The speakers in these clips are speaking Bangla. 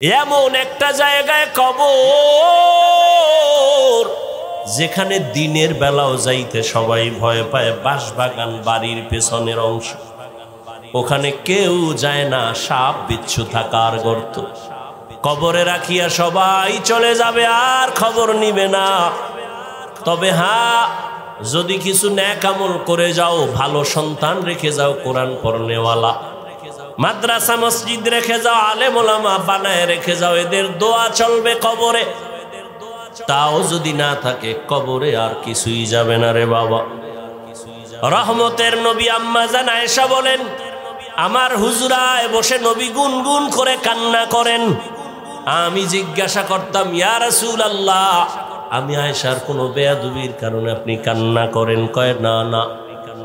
এমন একটা জায়গায় কবর যেখানে দিনের বেলাও যাইতে সবাই ভয় পায়। বাঁশবাগান বাড়ির পেছনের অংশ, ওখানে কেউ যায় না, সাপ বিচ্ছু থাকার গর্ত। কবরে রাখিয়া সবাই চলে যাবে, আর খবর নিবে না। তবে হ্যাঁ, যদি কিছু নেক আমল করে যাও, ভালো সন্তান রেখে যাও, কোরআন পড়নেওয়ালা, মাদ্রাসা মসজিদ রেখে যাও, আলেম ওলামা বানায় রেখে যাও, এদের দোয়া চলবে কবরে। তাও যদি না থাকে, কবরে আর কিছুই যাবে না রে বাবা। রহমতের নবী আম্মা জান আয়েশা বলেন, আমার হুজরায় বসে নবী গুনগুন করে কান্না করেন। আমি জিজ্ঞাসা করতাম, ইয়া রাসূলুল্লাহ, আমি আয়েশার কোনো বেয়াদবির কারণে আপনি কান্না করেন? কয় না না।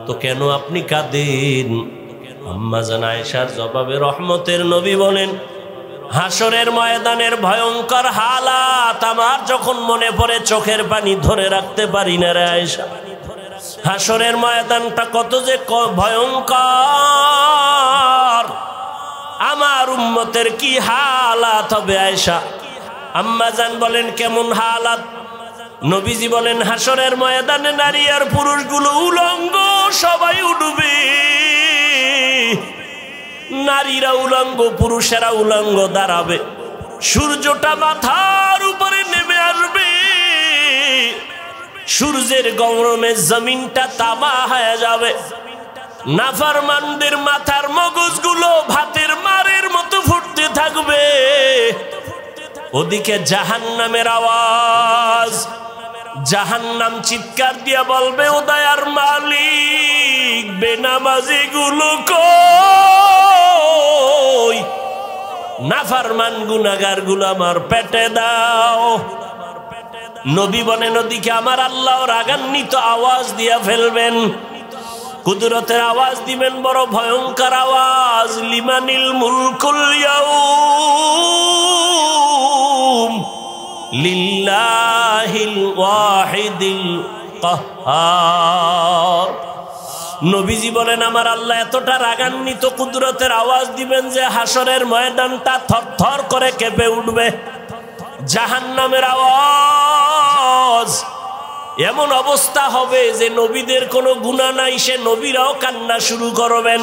তো কেন আপনি কাঁদেন? আম্মা জান আয়েশার জবাবে রহমতের নবী বলেন, হাসরের ময়দানের ভয়ঙ্কর হালাত আমার যখন মনে পড়ে, চোখের পানি ধরে রাখতে পারি না রে আয়েশা। হাসরের ময়দানটা কত যে ভয়ঙ্কর, আমার উম্মতের কি হালাত হবে আয়েশা। আম্মা জান বলেন, কেমন হালাত? নবীজি বলেন, হাসরের ময়দানে নারী আর পুরুষগুলো উলঙ্গ, সবাই উঠবে। নারীরা উলঙ্গ, পুরুষেরা উলঙ্গ দাঁড়াবে। সূর্যটা মাথার উপরে নেমে আসবে। সূর্যের গরমে জমিনটা তামা হয়ে যাবে। নাফরমানদের মাথার মগজগুলো ভাতের মারের মতো ফুটতে থাকবে। ওদিকে জাহান্নামের আওয়াজ, জাহান্নাম চিৎকার দিয়া বলবে, ও দয়ার মালিক, বেনামাজি গুলো কই? নাফরমান গুনাহগার গুলো আমার পেটে দাও। নবী বলেন, ওদিকে আমার আল্লাহ রাগান্বিত আওয়াজ দিয়া ফেলবেন, কুদরতের আওয়াজ দিবেন, বড় ভয়ঙ্কর আওয়াজ। লিমানিল মুলকুল ইয়াউম লিল্লাহিল ওয়াহিদিল কাহ্হার। নবীজি বলেন, আমার আল্লাহ এতটা রাগান্বিত, কুদরতের আওয়াজ দিবেন যে হাসরের ময়দানটা থরথর করে কেঁপে উঠবে। জাহান্নামের আওয়াজ, এমন অবস্থা হবে যে নবীদের কোনো গুনাহ নাই, সে নবীরাও কান্না শুরু করবেন।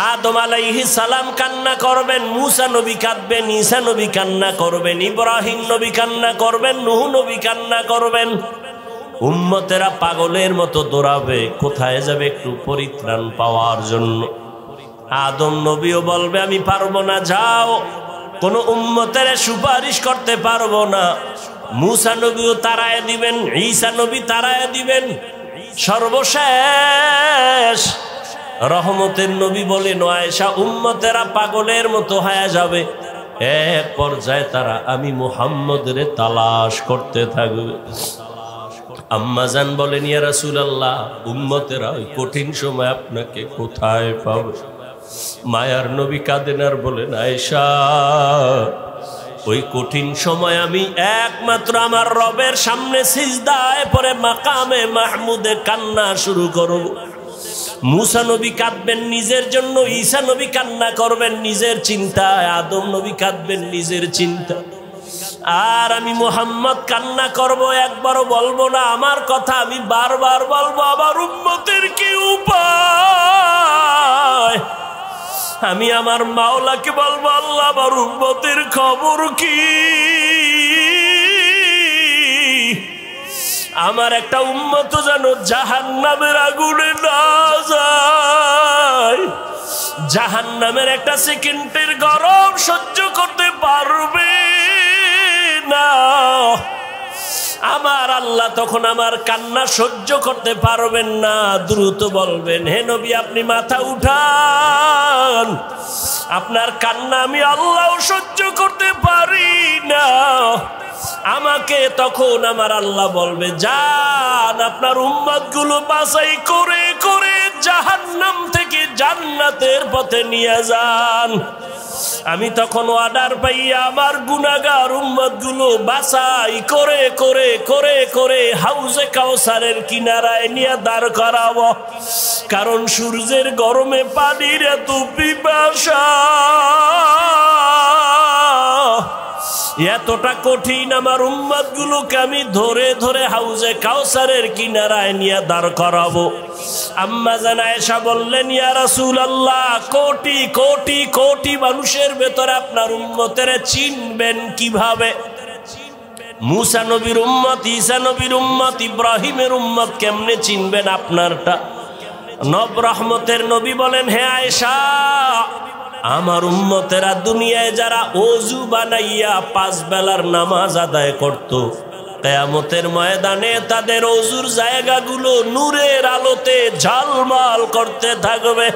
আদম আলাইহিস সালাম কান্না করবেন, মূসা নবী কাঁদবেন, ঈসা নবী কান্না করবেন, ইব্রাহিম নবী কান্না করবেন, নূহ নবী কান্না করবেন। উম্মতেরা পাগলের মতো দৌড়াবে, কোথায় যাবে একটু পরিত্রাণ পাওয়ার জন্য। আদম নবীও বলবে, আমি পারবো না, যাও, কোনো উম্মতের সুপারিশ করতে পারবো না। মূসা নবীও তাড়ায় দিবেন, ঈসা নবী তাড়ায় দিবেন। সর্বশেষ রহমতের নবী বলেন, আয়েশা, উম্মতেরা পাগলের মতো হয়ে যাবে। এক পর্যায়ে তারা আমি মুহাম্মদের তালাশ করতে থাকবে। আম্মা জান বলেন, ইয়া রাসূলুল্লাহ, উম্মতেরা ওই কঠিন সময় আপনাকে কোথায় পাবে? মায়ার নবী কাঁদেন আর বলেন, আয়েশা, ওই কঠিন সময় আমি একমাত্র আমার রবের সামনে সিজদায় পড়ে মাকামে মাহমুদে কান্না শুরু করব। মূসা নবী কাঁদবেন নিজের জন্য, ঈসা নবী কান্না করবেন নিজের চিন্তায়, আদম নবী কাঁদবেন নিজের চিন্তা, আর আমি মুহাম্মদ কান্না করব, একবারও বলবো না আমার কথা, আমি বারবার বলবো, আমার উম্মতের কি উপায়? আমি আমার মাওলাকে বলবো, আল্লাহ, আমার উম্মতের খবর কি? আমার একটা উম্মত যেন জাহান্নামের আগুনে না যায়, জাহান্নামের একটা সেকেন্ডের গরম সহ্য করতে পারবে না। আমার আল্লাহ তখন আমার কান্না সহ্য করতে পারবেন না, দ্রুত বলবেন, হে নবী, আপনি মাথা উঠান, আপনার কান্না আমি আল্লাহ সহ্য করতে পারি না। আমাকে তখন আমার আল্লাহ বলবে, যান, আপনার উম্মতগুলো বাছাই করে করে জাহান্নাম থেকে জান্নাতের পথে নিয়ে যান। আমি তখন অর্ডার পাইয়া আমার গুনাহগার উম্মতগুলো বাছাই করে করে করে করে হাউজে কাউসারের কিনারায় নিয়ে দাঁড় করাবো। কারণ সূর্যের গরমে পানির এত পিপাসা, এতটা কঠিন আমার উম্মতগুলোকে আমি ধরে ধরে হাউজে কাউসারের কিনারায় নিয়ে দাঁড় করাবো। আম্মা জান আয়েশা বললেন, ইয়া রাসূলুল্লাহ, কোটি কোটি কোটি মানুষের ভেতরে আপনার উম্মতের চিনবেন কিভাবে? মুসা নবীর উম্মত, ঈসা নবীর উম্মত, ইব্রাহিমের উম্মত কেমনে চিনবেন আপনারটা? নব রহমতের নবী বলেন, হে আয়েশা, আমার উম্মতেরা দুনিয়ায় যারা ওযু বানাইয়া 5 বেলার নামাজ আদায় করত, কিয়ামতের ময়দানে তাদের ওযুর জায়গাগুলো নূরের আলোতে ঝলমল করতে থাকবে।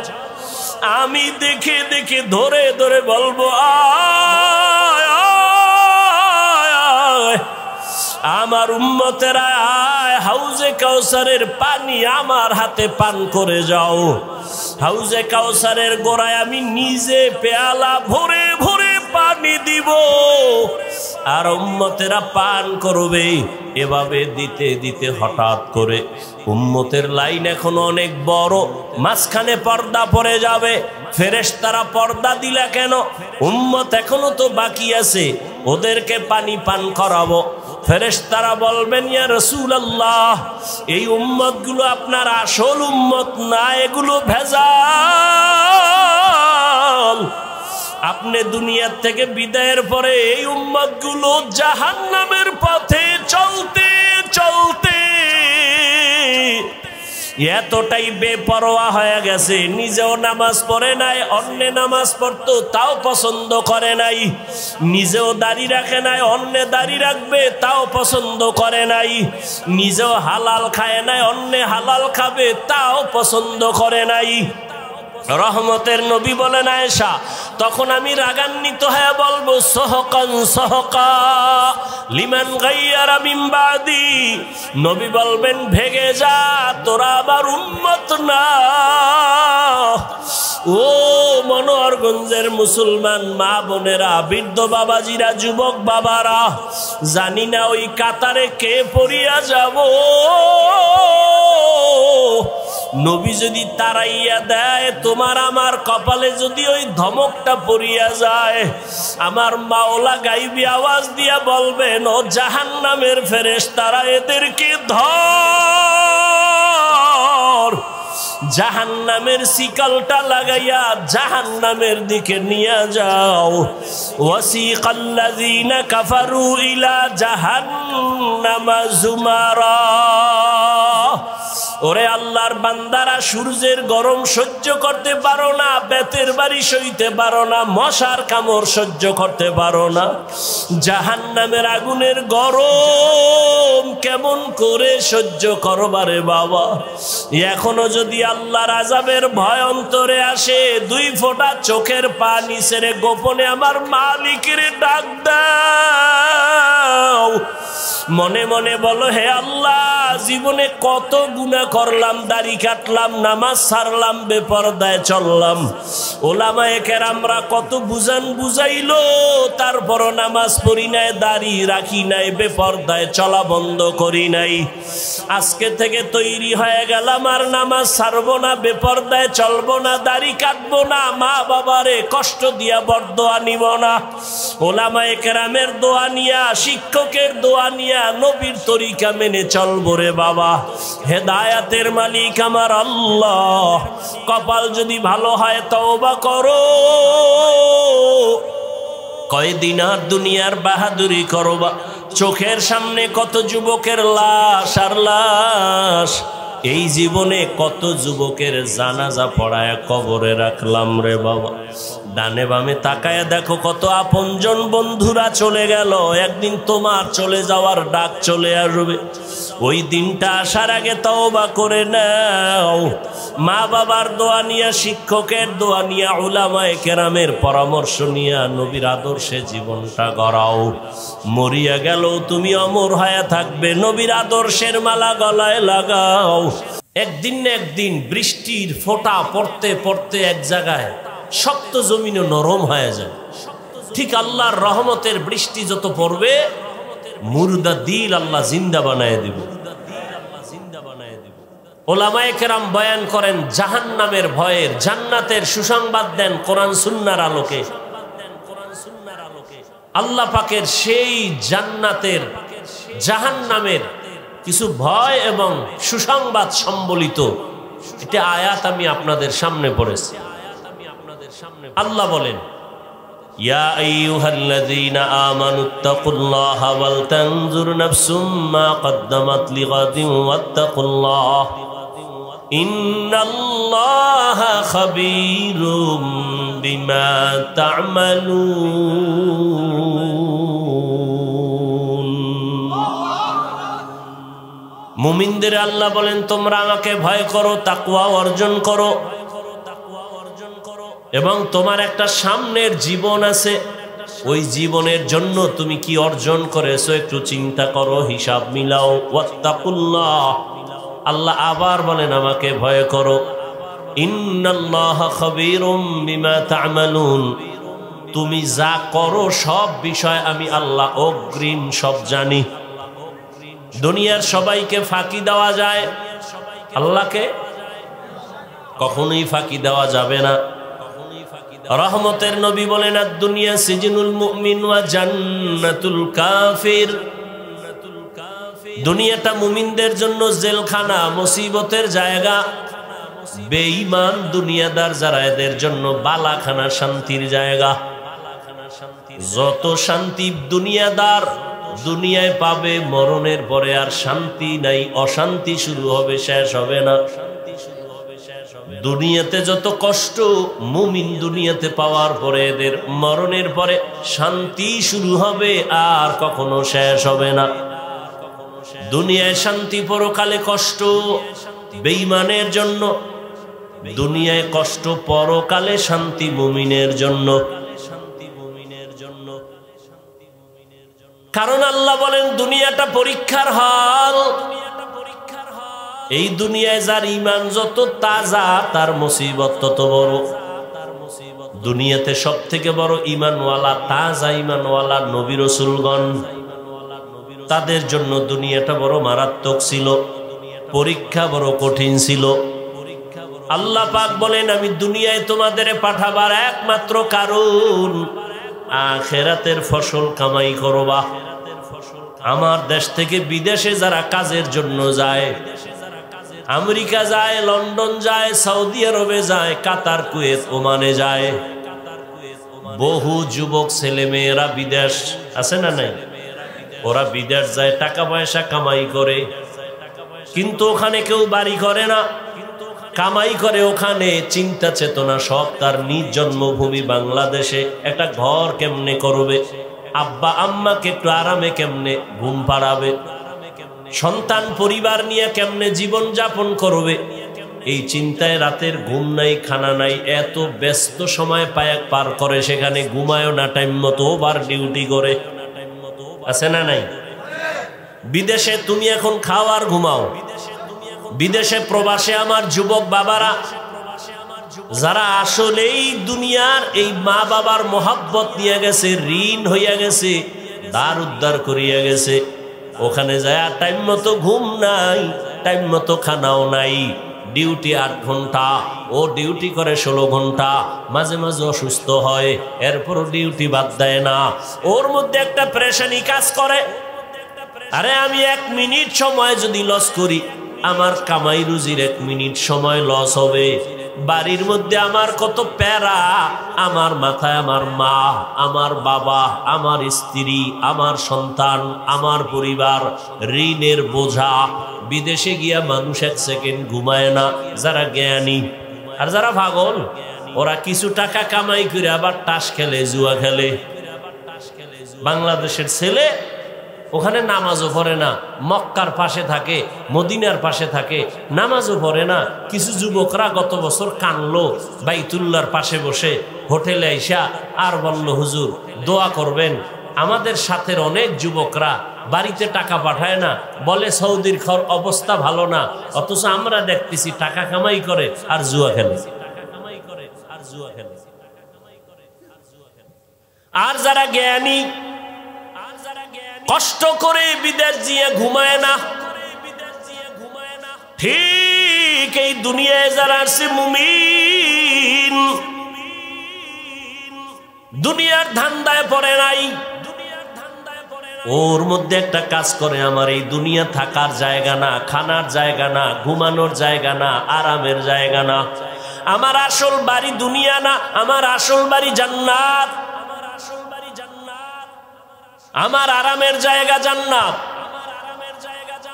আমি দেখে দেখে ধরে ধরে বলবো, আয় আয়, আমার উম্মতেরা আয়, হাউজে কাউসারের পানি আমার হাতে পান করে যাও। হাউজে কাউসারের গোড়ায় আমি নিজে পেয়ালা ভরে ভরে পানি দিব, আর উম্মতেরা পান করবে। এভাবে দিতে দিতে হঠাৎ করে উম্মতের লাইন এখন অনেক বড়, মাঝখানে পর্দা পড়ে যাবে। ফেরেশতারা পর্দা দিলা কেন? উম্মত এখনো তো বাকি আছে, ওদেরকে পানি পান করাবো। ফেরেশতারা বলবেন, ইয়া রাসূলুল্লাহ, এই উম্মতগুলো আপনার আসল উম্মত না, এগুলো ভেজাল। আপনি দুনিয়ার থেকে বিদায়ের পরে এই উম্মতগুলো জাহান্নামের পথে চলতে চলতে এতটাই বেপরোয়া হয়ে গেছে, নিজেও নামাজ পড়ে নাই, অন্যে নামাজ পড়তো তাও পছন্দ করে নাই, নিজেও দাড়ি রাখে নাই, অন্যে দাড়ি রাখবে তাও পছন্দ করে নাই, নিজেও হালাল খায় নাই, অন্যে হালাল খাবে তাও পছন্দ করে নাই। রহমতের নবী বলেন, আয়েশা, তখন আমি রাগান্বিত হয়ে বলবো, সহকান সহকা লিমান গায়্যারা মিন বাদি। নবী বলবেন, ভেগে যা, তোরা আমার উম্মত না। ও মনোহরগঞ্জের মুসলমান মা বোনেরা, বৃদ্ধ বাবাজিরা, যুবক বাবারা, জানি না ওই কাতারে কে পড়িয়া যাব। নবী যদি তারাইয়া দেয়, তোমার আমার কপালে যদি ওই ধমকটা পড়িয়া যায়, আমার মাওলা গাইবি আওয়াজ দিয়া বলবেন, ও জাহান্নামের ফেরেশতারা, এদেরকে ধর, জাহান্নামের শিকলটা লাগাইয়া জাহান্নামের দিকে নিয়ে যাও। ওয়াসিকাল্লাযীনা কাফারু ইলা জাহান্নামা যুমারা। ওরে আল্লাহর বান্দারা, সূর্যের গরম সহ্য করতে পারো না, বেতের বাড়ি সইতে পারো না, মশার কামড় সহ্য করতে পারো না, জাহান্নামের আগুনের গরম কেমন করে সহ্য করবারে বাবা? এখনো যদি আল্লাহর আযাবের ভয় অন্তরে আসে, 2 ফোঁটা চোখের পানি ছেড়ে গোপনে আমার মালিকের ডাক দাও। মনে মনে বলো, হে আল্লাহ, জীবনে কত গুনাহ করলাম, দাড়ি কাটলাম, নামাজ ছাড়লাম, বেপরদায় চললাম, ওলামায়ে কেরামরা কত বুঝান বুঝাইলো, তারপরও নামাজ পড়ি নাই, দাড়ি রাখি নাই, বেপরদায় চলা বন্ধ করি নাই। আজকে থেকে তৈরি হয়ে গেলাম, আর নামাজ ছাড়বো না, বেপরদায় চলবো না, দাড়ি কাটবো না, মা বাবারে কষ্ট দিয়া বরদোয়া নিব না, ওলামায়ে কেরামের দোয়া নিয়া, শিক্ষকের দোয়া নিয়া, নবীর তরিকা মেনে চলবো রে বাবা। হেদায়াতের মালিক আমার আল্লাহ। কপাল যদি ভালো হয় তওবা করো, কয়দিন আর দুনিয়ার বাহাদুরি করবা। চোখের সামনে কত যুবকের লাশ আর লাশ, এই জীবনে কত যুবকের জানাজা পড়ায় কবরে রাখলাম রে বাবা। ডানে বামে তাকায় দেখো, কত আপনজন বন্ধুরা চলে গেল। একদিন তোমার চলে যাওয়ার ডাক চলে আসবে, ওই দিনটা আসার আগে তওবা করে নাও। মা বাবার দোয়া নিয়া, শিক্ষকের দোয়া নিয়া, উলামায়ে কেরামের পরামর্শ নিয়া নবীর আদর্শে জীবনটা গড়াও। মরিয়া গেল তুমি অমর হয়ে থাকবে, নবীর আদর্শের মালা গলায় লাগাও। একদিন না একদিন বৃষ্টির ফোঁটা পড়তে পড়তে এক জায়গায় শক্ত জমিনও নরম হয়ে যায়। ঠিক আল্লাহর রহমতের বৃষ্টি যত পড়বে, মুর্দা দিল আল্লাহ জিন্দা বানায় দিব। ওলামায়ে কেরাম বয়ান করেন জাহান্নামের ভয়ের, জান্নাতের সুসংবাদ দেন কোরআন সুন্নাহর আলোকে। আল্লাহ পাকের সেই জান্নাতের জাহান্নামের কিছু ভয় এবং সুসংবাদ সম্বলিত এটা আয়াত আমি আপনাদের সামনে পড়েছি। আল্লাহ বলেন, ইয়া আইয়ুহাল্লাযীনা আমানুত্তাকুল্লাহা ওয়াল তানজুর নাফসুম মা কদ্দামাত লিগাদিন ওয়াত্তাকুল্লাহ ইন্নাল্লাহা খাবীরুম বিমা তা'মালুন। মুমিনদের আল্লাহ বলেন, তোমরা আমাকে ভয় করো, তাকওয়া অর্জন করো, এবং তোমার একটা সামনের জীবন আছে, ওই জীবনের জন্য তুমি কি অর্জন করেছো একটু চিন্তা করো, হিসাব মিলাও। ওয়াত্তাকুল্লাহ, আল্লাহ আবার বলেন আমাকে ভয় করো। ইন্নাল্লাহা খাবীরুম বিমা তা'মালুন, তুমি যা করো সব বিষয় আমি আল্লাহ অগ্রিম সব জানি। দুনিয়ার সবাইকে ফাঁকি দেওয়া যায়, আল্লাহকে কখনোই ফাঁকি দেওয়া যাবে না। রহমতের নবী বলেন, আদ-দুনিয়া সিজনুল মুমিন ওয়া জান্নাতুল কাফির, দুনিয়াটা মুমিনদের জন্য জেলখানা, মুসিবতের জায়গা। বেঈমান দুনিয়াদার যারা, এদের জন্য বালাখানা, শান্তির জায়গা। যত শান্তি দুনিয়াদার দুনিয়ায় পাবে, মরণের পরে আর শান্তি নাই, অশান্তি শুরু হবে, শেষ হবে না। দুনিয়াতে যত কষ্ট মুমিন দুনিয়াতে পাওয়ার পরে, এদের মরণের পরে শান্তি শুরু হবে, আর কখনো শেষ হবে না। দুনিয়ায় শান্তি, পরকালে কষ্ট বেঈমানের জন্য, দুনিয়ায় কষ্ট, পরকালে শান্তি মুমিনের জন্য। কারণ আল্লাহ বলেন দুনিয়াটা পরীক্ষার হল। এই দুনিয়ায় যার ঈমান যত তাজা, তার মুসিবত তত বড়। দুনিয়াতে সব থেকে বড় ঈমানওয়ালা, তাজা ঈমানওয়ালা নবী রাসূলগণ, তাদের জন্য দুনিয়াটা বড় মারাত্মক ছিল, পরীক্ষা বড় কঠিন ছিল। আল্লাহ পাক বলেন, আমি দুনিয়ায় তোমাদের পাঠাবার একমাত্র কারণ আখিরাতের ফসল কামাই করবা। আমার দেশ থেকে বিদেশে যারা কাজের জন্য যায়, আমেরিকা যায়, লন্ডন যায়, সৌদি আরবে যায়, কাতার, কুয়েত, ওমানে যায়, বহু যুবক ছেলে মেয়েরা বিদেশ আছে না নাই, ওরা বিদেশ যায়, টাকা পয়সা কামাই করে, কিন্তু ওখানে কেউ বাড়ি করে না, কামাই করে ওখানে, চিন্তা চেতনা সব তার নিজ জন্মভূমি বাংলাদেশে একটা ঘর কেমনে করবে, আব্বা আম্মাকে একটু আরামে কেমনে ঘুম পাড়াবে, সন্তান পরিবার নিয়ে কেমনে জীবন যাপন করবে, এই চিন্তায় রাতের ঘুম নাই, খানা নাই, এত ব্যস্ত সময় পার করে, সেখানে ঘুমায়ও না টাইম মতো, ওভার ডিউটি করে, আছে না নাই? বিদেশে তুমি এখন খাও আর ঘুমাও। বিদেশে প্রবাসে আমার যুবক বাবারা, যারা আসলেই দুনিয়ার এই মা বাবার মোহাব্বত নিয়ে গেছে, ঋণ হইয়া গেছে, দ্বার উদ্ধার করিয়া গেছে, ওখানে যায় টাইম মতো ঘুম নাই, টাইম মতো খানাও নাই, ডিউটি 8 ঘন্টা, ও ডিউটি করে 16 ঘন্টা, মাঝে মাঝে অসুস্থ হয়, এরপরও ডিউটি বাদ দেয় না, ওর মধ্যে একটা প্রেশানি কাজ করে, আরে আমি 1 মিনিট সময় যদি লস করি, আমার কামাই রুজির 1 মিনিট সময় লস হবে। বাড়ির মধ্যে আমার কত প্যারা, আমার মাথায় আমার মা, আমার বাবা, আমার স্ত্রী, আমার সন্তান, আমার পরিবার, ঋণের বোঝা। বিদেশে গিয়া মানুষ 1 সেকেন্ড ঘুমায় না, যারা জ্ঞানী। আর যারা পাগল, ওরা কিছু টাকা কামাই করে আবার তাস খেলে, জুয়া খেলে। বাংলাদেশের ছেলে ওখানে নামাজও পড়ে না, মক্কার পাশে থাকে, মদিনার পাশে থাকে, নামাজও পড়ে না। কিছু যুবকরা গত বছর কানলো বাইতুল্লাহর পাশে বসে, হোটেলে আইসা আর বলল, হুজুর দোয়া করবেন। আমাদের সাথে অনেক যুবকরা বাড়িতে টাকা পাঠায় না, বলে সৌদির অবস্থা ভালো না, অথচ আমরা দেখতেছি টাকা কামাই করে আর জুয়া খেলে। আর যারা জ্ঞানী, কষ্ট করে বিদেশ দিয়ে ঘুমায় না, ঠিক এই দুনিয়ায় যারা আছে মুমিন, দুনিয়ার ধান্দায় পড়ে নাই, ওর মধ্যে একটা কাজ করে, আমার এই দুনিয়া থাকার জায়গা না, খানার জায়গা না, ঘুমানোর জায়গা না, আরামের জায়গা না। আমার আসল বাড়ি দুনিয়া না, আমার আসল বাড়ি জান্নাত। আমার আরামের জায়গা জান্নাত।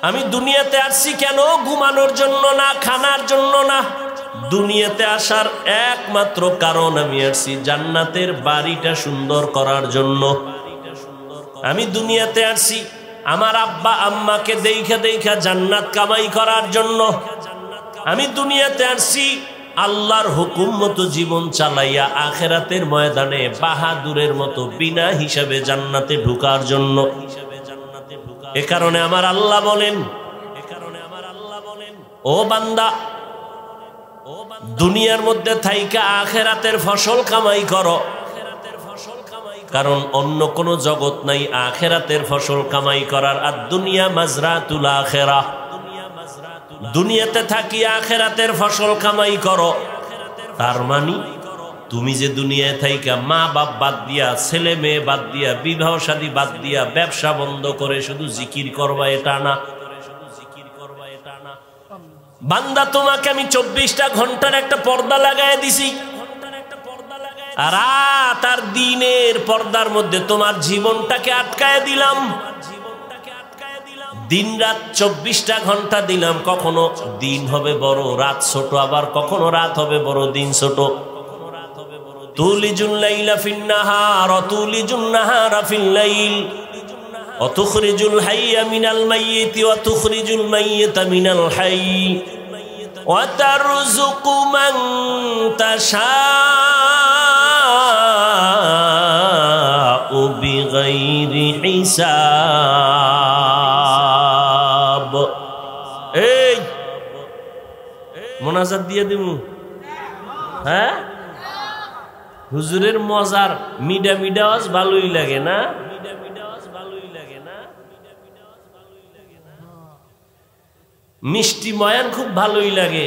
আমি দুনিয়াতে আসছি কেন? ঘুমানোর জন্য না, খানার জন্য না। দুনিয়াতে আসার একমাত্র কারণ, আমি আসছি জান্নাতের বাড়িটা সুন্দর করার জন্য। আমি দুনিয়াতে আসছি আমার আব্বা আম্মাকে দেখা দেখা জান্নাত কামাই করার জন্য। আমি দুনিয়াতে আসছি আল্লাহর হুকুম মতো জীবন চালাইয়া আখেরাতের ময়দানে বাহাদুরের মতো বিনা হিসাবে জান্নাতে ঢুকার জন্য। এ কারণে আমার আল্লাহ বলেন, ও বান্দা, দুনিয়ার মধ্যে থাইকা আখেরাতের ফসল কামাই করো, কারণ অন্য কোন জগৎ নাই আখেরাতের ফসল কামাই করার। আর দুনিয়া মাজরাতুল আখিরাহ, দুনিয়াতে থাকি আখেরাতের ফসল কামাই করো। তার মানে তুমি যে দুনিয়ায় থাইকা মা বাপ বাদ দিয়া, ছেলে মেয়ে বাদ দিয়া, বিবাহ শাদী বাদ দিয়া, ব্যবসা বন্ধ করে শুধু জিকির করবা, এটা না। বান্দা, তোমাকে আমি 24টা ঘন্টার একটা পর্দা লাগায় দিছি, রাত আর দিনের পর্দার মধ্যে তোমার জীবনটাকে আটকায় দিলাম। দিন রাত 24টা ঘন্টা দিলাম। কখনো দিন হবে বড়, রাত ছোট, আবার কখনো রাত হবে বড়, দিন ছোট। তুলিজুল লাইলা ফিন নাহার ওয়া তুলিজুন নাহারা ফিল লাইল ওয়া তুখরিজুল হাইয়া মিনাল মাইয়িতি ওয়া তুখরিজুল মাইয়িতা মিনাল হাইয়্যি ওয়া তারযুকু মান তাশাউ বিগাইরি হিসাব। এই মোনাজাত দিয়ে দিমু, হ্যাঁ? হুজুরের মজার মিডা মিডা আওয়াজ ভালোই লাগে না? মিষ্টি ময়ান খুব ভালোই লাগে,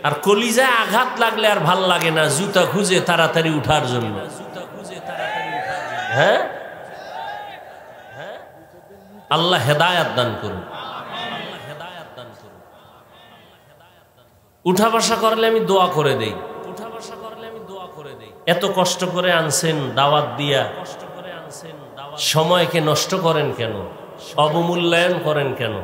আর কলিজায় আঘাত লাগলে আর ভাল লাগে না, জুতা খুঁজে তাড়াতাড়ি উঠার জন্য। হ্যাঁ, আল্লাহ হেদায়াত দান করুন। উঠা বসা করলে আমি দোয়া করে দেই। এত কষ্ট করে আনছেন দাওয়াত দিয়া, সময়কে নষ্ট করেন কেন? অবমূল্যায়ন করেন কেন?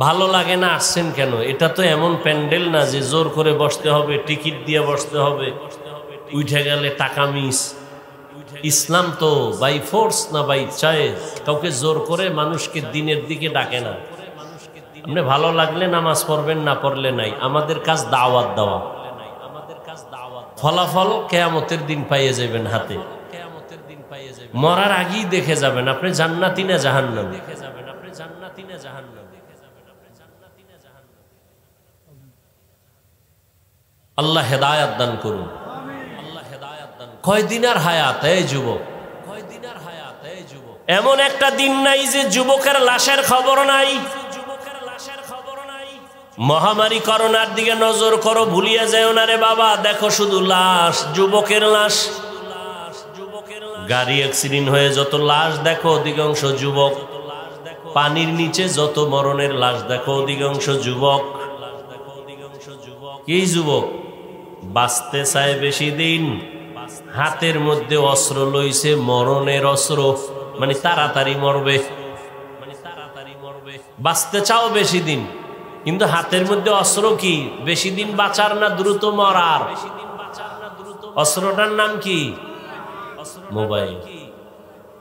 ভালো লাগে না, আসছেন কেন? এটা তো এমন প্যান্ডেল না যে জোর করে বসতে হবে, টিকিট দিয়ে বসতে হবে, উঠে গেলে টাকা মিস। ইসলাম তো বাই ফোর্স না বাই চয়েস, কাউকে জোর করে মানুষকে দিনের দিকে ডাকে না। আপনি ভালো লাগলে নামাজ পড়বেন, না পড়লে নাই। আমাদের কাজ দাওয়াত দেওয়া। ফলাফল কিয়ামতের দিন পাইয়ে যাবেন হাতে। মরার আগেই দেখে যাবেন আপনি জান্নাতি না জাহান্নামী। আল্লাহ হেদায়াত দান করুন। কয়দিনের হায়াত এই যুবক, এমন একটা দিন নাই যে যুবকের লাশের খবর নাই। মহামারী করোনার দিকে নজর করো, ভুলিয়া যাও না রে বাবা। দেখো শুধু লাশ, যুবকের লাশ। গাড়ি অ্যাক্সিডেন্ট হয়ে যত লাশ দেখো, অধিকাংশ যুবক। পানির নিচে যত মরণের লাশ দেখো, অধিকাংশ যুবক। কি যুবক বাঁচতে চায় বেশি দিন, হাতের মধ্যে অস্ত্র লইছে, মরণের অস্ত্র, মানে তাড়াতাড়ি মরবে। বাঁচতে চাও বেশি দিন, কিন্তু হাতের মধ্যে অস্ত্র কি? বেশি দিন বাঁচার না দ্রুত মরার? অস্ত্রটার নাম কি? মোবাইল।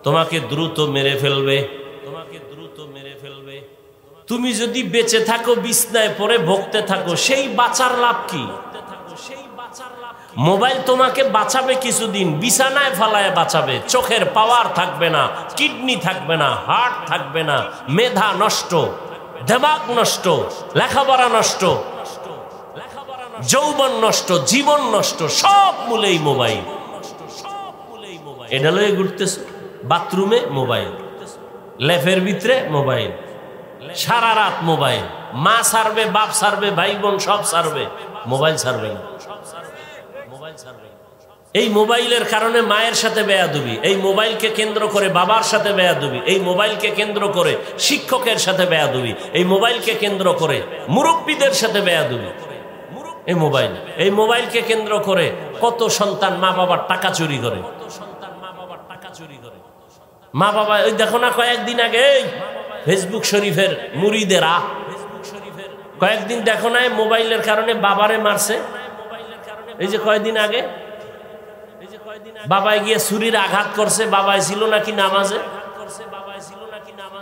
তোমাকে দ্রুত মেরে ফেলবে। তুমি যদি বেঁচে থাকো, বিছনায় পড়ে ভুগতে থাকো, সেই বাঁচার লাভ কি? মোবাইল তোমাকে বাঁচাবে কিছুদিন, বিছানায় ফালায় বাঁচাবে। চোখের পাওয়ার থাকবে না, কিডনি থাকবে না, হার্ট থাকবে না, মেধা নষ্ট, দিমাগ নষ্ট, লেখাপড়া নষ্ট, যৌবন নষ্ট, জীবন নষ্ট, সব মূলেই মোবাইল। এটা লয়ে ঘুরতেছে, বাথরুমে মোবাইল, লেফের ভিতরে মোবাইল, সারা রাত মোবাইল। মা ছাড়বে, বাপ ছাড়বে, ভাই বোন সব ছাড়বে, মোবাইল ছাড়বে না। এই মোবাইলের কারণে মায়ের সাথে বেয়াদবি, এই মোবাইলকে কেন্দ্র করে বাবার সাথে বেয়াদবি, এই মোবাইলকে কেন্দ্র করে শিক্ষকের সাথে বেয়াদবি, এই মোবাইলকে কেন্দ্র করে মুরব্বীদের সাথে বেয়াদবি। এই মোবাইলকে কেন্দ্র করে কত সন্তান মা বাবার টাকা চুরি করে। মা বাবা ওই দেখো না, কয়েকদিন আগে ফেসবুক শরীফের মুরিদেরা কয়েকদিন দেখো না মোবাইলের কারণে বাবারে মারছে। এই যে কয়েকদিন আগে বাবাই গিয়ে ছুরির আঘাত করছে, বাবাই ছিল নাকি নামাজে।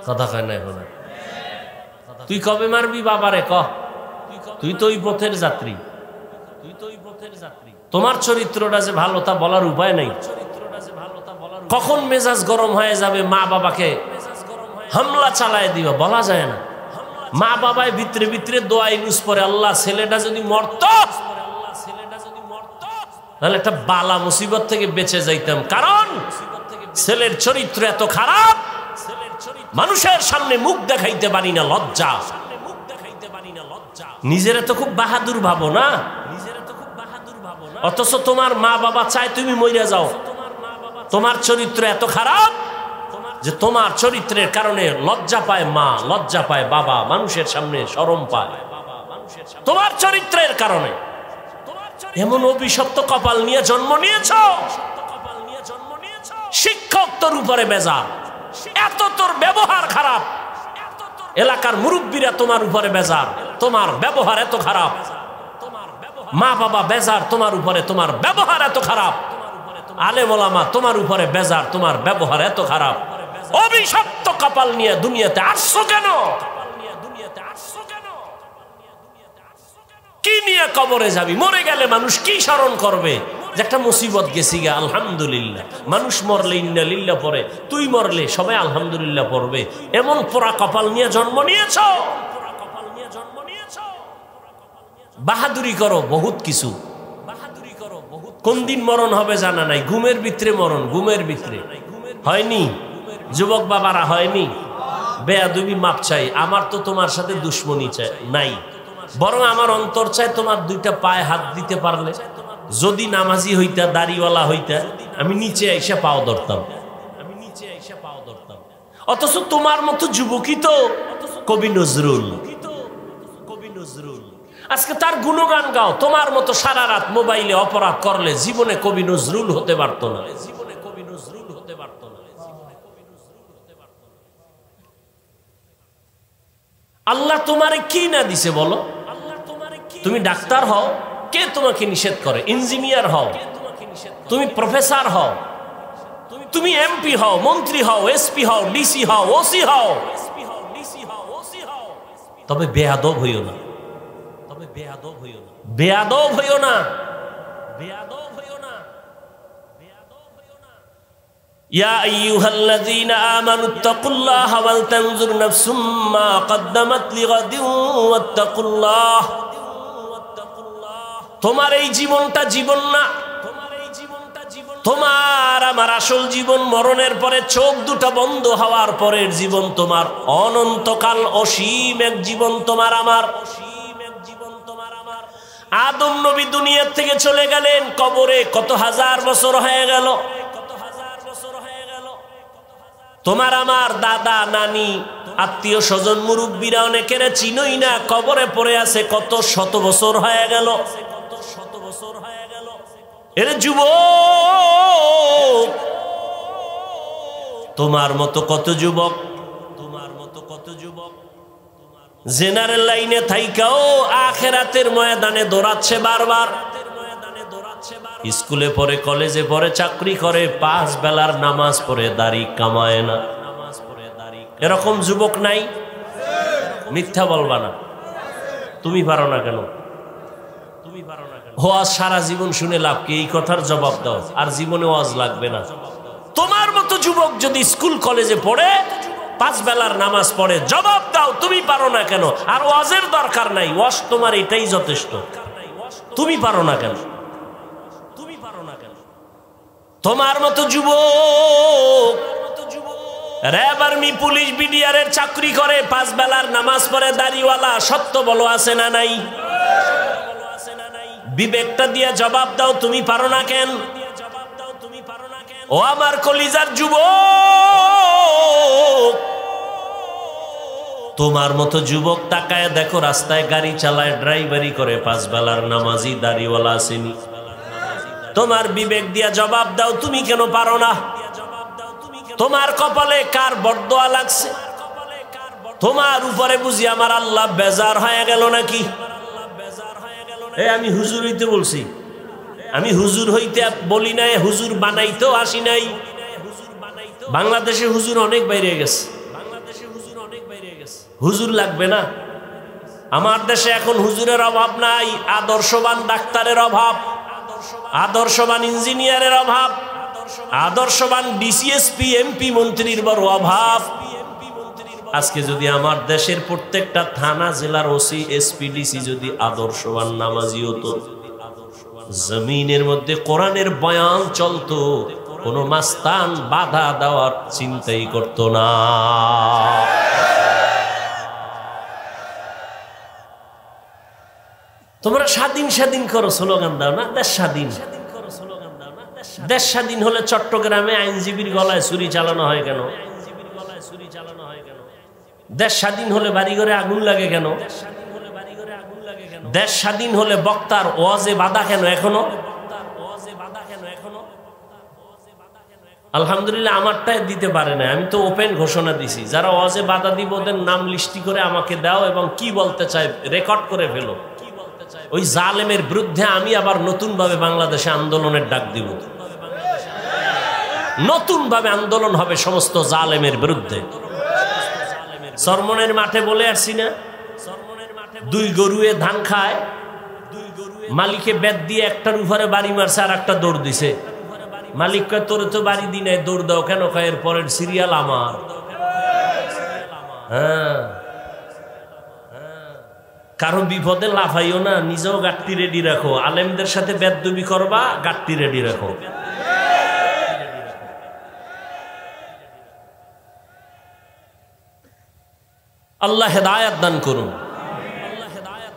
কথা কয় না এখন। তুই কবে মারবি বাবারে? তুই তো ওই পথের যাত্রী, তোমার চরিত্রটা যে ভালো তা বলার উপায় নাই। কখন মেজাজ গরম হয়ে যাবে মা বাবাকে হামলা চালায় দিবা বলা যায় না। মা বাবায় ভিতরে ভিতরে দোয়া ইউজ করে, আল্লাহ ছেলেটা যদি মরত তাহলে একটা বালা মুসিবত থেকে বেঁচে যাইতাম, কারণ ছেলের চরিত্র এত খারাপ, মানুষের সামনে মুখ দেখাইতে পারি না, লজ্জা। নিজেরা তো খুব বাহাদুর ভাবো না, অথচ তোমার মা বাবা চায় তুমি মইরা যাও। তোমার চরিত্র এত খারাপ যে তোমার চরিত্রের কারণে লজ্জা পায় মা, লজ্জা পায় বাবা, মানুষের সামনে শরম পায় তোমার চরিত্রের কারণে। এমন অভিশপ্ত কপাল নিয়ে জন্ম নিয়েছ। শিক্ষক তোর উপরে বেজার, এত তোর ব্যবহার খারাপ। এলাকার মুরব্বীরা তোমার উপরে বেজার, তোমার ব্যবহার এত খারাপ। মা বাবা বেজার তোমার উপরে, তোমার ব্যবহার এত খারাপ। আলেম ওলামা তোমার উপরে বেজার, তোমার ব্যবহার এত খারাপ। অভিশপ্ত কপাল নিয়ে দুনিয়াতে আসছো কেন? কি নিয়ে কবরে যাবি? মরে গেলে মানুষ কি স্মরণ করবে? যে একটা মুসিবত গেছি গা, আলহামদুলিল্লাহ। মানুষ মরলে ইন্না লিল্লাহ পড়ে, তুই মরলে সবাই আলহামদুলিল্লাহ পড়বে। এমন পোড়া কপাল নিয়ে জন্ম নিয়েছ। বাহাদুরি করো বহুত কিছু, কোন দিন মরণ হবে জানা নাই। ঘুমের ভিতরে মরণ, ঘুমের ভিতরে হয়নি। যুবক বাবারা হয়নি। বেয়াদবি মাপ চাই। আমার তো তোমার সাথে দুশ্মনী চাই নাই, বরং আমার অন্তর চাই তোমার দুইটা পায়ে হাত দিতে পারলে, যদি নামাজি হইতা, দাড়িওয়ালা হইতা, আমি নিচে এসে পাও ধরতাম। অথচ তোমার মতো যুবকই তো কবি নজরুল। আজকে তার গুণগান গাও। তোমার মতো সারা রাত মোবাইলে অপরাধ করলে জীবনে কবি নজরুল হতে পারত না। আল্লাহ তোমারে কি না দিছে বলো? তুমি ডাক্তার হও, কে তোমাকে নিষেধ করে? ইঞ্জিনিয়ার হও, তুমি প্রফেসর হও, তুমি এমপি হও, মন্ত্রী হও, এসপি হও, ডিসি হও, ওসি হও, তবে বেয়াদব হইও না। বেয়াদব হইও না। ইয়া আইয়ুহাল্লাযীনা আমানুত্তাকুল্লাহা ওয়াল তানজুর নাফসুম মা কদ্দামাত লিগাদিন ওয়াত্তাকুল্লাহ। তোমার এই জীবনটা জীবন না, তোমার আমার আসল জীবন মরণের পরে, চোখ দুটো বন্ধ হওয়ার পরের জীবন তোমার। অনন্তকাল অসীম এক জীবন তোমার আমার। আদম নবী দুনিয়ার থেকে চলে গেলেন, কবরে কত হাজার বছর হয়ে গেল। তোমার আমার দাদা নানি আত্মীয় স্বজন মুরব্বীরা অনেকের চিনই না, কবরে পড়ে আছে কত শত বছর হয়ে গেল। এর যুবক, তোমার মতো কত যুবক, জেনারেল লাইনে থাইকাও আখেরাতের ময়দানে দৌড়াচ্ছে বারবার। স্কুলে পড়ে, কলেজে পড়ে, চাকরি করে, 5 বেলার নামাজ পড়ে, দাড়ি কামায় না। এরকম যুবক নাই? মিথ্যা বলবা না। তুমি পারো না কেন? ওয়াজ সারা জীবন শুনে লাভ কি? এই কথার জবাব দাও, আর জীবনে ওয়াজ লাগবে না। তোমার মতো যুবক যদি স্কুল কলেজে পড়ে, 5 বেলার নামাজ পড়ে, জবাব দাও তুমি পারো না কেন? আর ওয়াজের দরকার নাই, ওয়াজ তোমার এটাই যথেষ্ট। তুমি পারো না কেন? তোমার মতো যুবক র‍্যাব, আর্মি, পুলিশ, বিডিআরের চাকরি করে, 5 বেলার নামাজ পড়ে, দাড়িওয়ালা, সত্য বলো আছে না নাই? বিবেকটা দিয়ে জবাব দাও তুমি পারো না কেন? ও আমার কলিজার যুবক, তোমার মতো যুবক তাকায় দেখো, রাস্তায় গাড়ি চালায়, ড্রাইভারি করে, 5 বেলার নামাজি, দাড়িওয়ালা আসেনি। তোমার বিবেক দিয়া জবাব দাও, তুমি কেন পারো না? তোমার কপালে কার বরদোয়া লাগছে? তোমার উপরে বুঝি আমার আল্লাহ বেজার হয়ে গেল নাকি? আমি হুজুর হইতে বলছি, আমি হুজুর হইতে বলি নাই, হুজুর বানাইতেও আসি নাই। বাংলাদেশে হুজুর অনেক বাইরে গেছে, হুজুর লাগবে না। আমার দেশে এখন হুজুরের অভাব নাই, আদর্শবান ডাক্তারের অভাব, আদর্শবান ইঞ্জিনিয়ারের অভাব, আদর্শবান ডিসিএসপি এমপি মন্ত্রীর বড় অভাব। আজকে যদি আমার দেশের প্রত্যেকটা থানা, জেলার ওসি, এসপি, ডিসি যদি আদর্শবান নামাজি হতো, জমিনের মধ্যে কোরআনের বয়ান চলতো, কোনো মাস্তান বাধা দেওয়ার চিন্তাই করতো না। তোমরা স্বাধীন স্বাধীন করো, স্লোগান দাও না, দেশ স্বাধীন। দেশ স্বাধীন হলে চট্টগ্রামে আইনজীবীর গলায় ছুরি চালানো হয় কেন? দেশ স্বাধীন হলে বাড়িঘরে আগুন লাগে কেন? দেশ স্বাধীন হলে বক্তার ওয়াজে বাধা কেন এখনো? আলহামদুলিল্লাহ আমারটাই দিতে পারে না, আমি তো ওপেন ঘোষণা দিছি, যারা ওয়াজে বাধা দিব ওদের নাম লিস্টি করে আমাকে দাও এবং কি বলতে চাই রেকর্ড করে ফেলো। ওই জালেমের বিরুদ্ধে আমি আবার নতুন ভাবে বাংলাদেশে আন্দোলনের ডাক দিব। নতুন ভাবে আন্দোলন হবে সমস্ত জালেমের বিরুদ্ধে। চরমনের মাঠে বলে আসছি না, 2 গরুয়ে ধান খায়, মালিকে বেত দিয়ে একটার উপরে বাড়ি মারছে আর একটা দৌড় দিছে। মালিক কয় তোরে তো বাড়ি দি নাই, দৌড় দাও কেন? কয় এর পরের সিরিয়াল আমার। হ্যাঁ, কারো বিপদে লাফাইও না, নিজেও গাট্টি রেডি রাখো। আলেমদের সাথে বেদবি করবা, গাট্টি রেডি রাখো। আল্লাহ হেদায়েত দান করুন।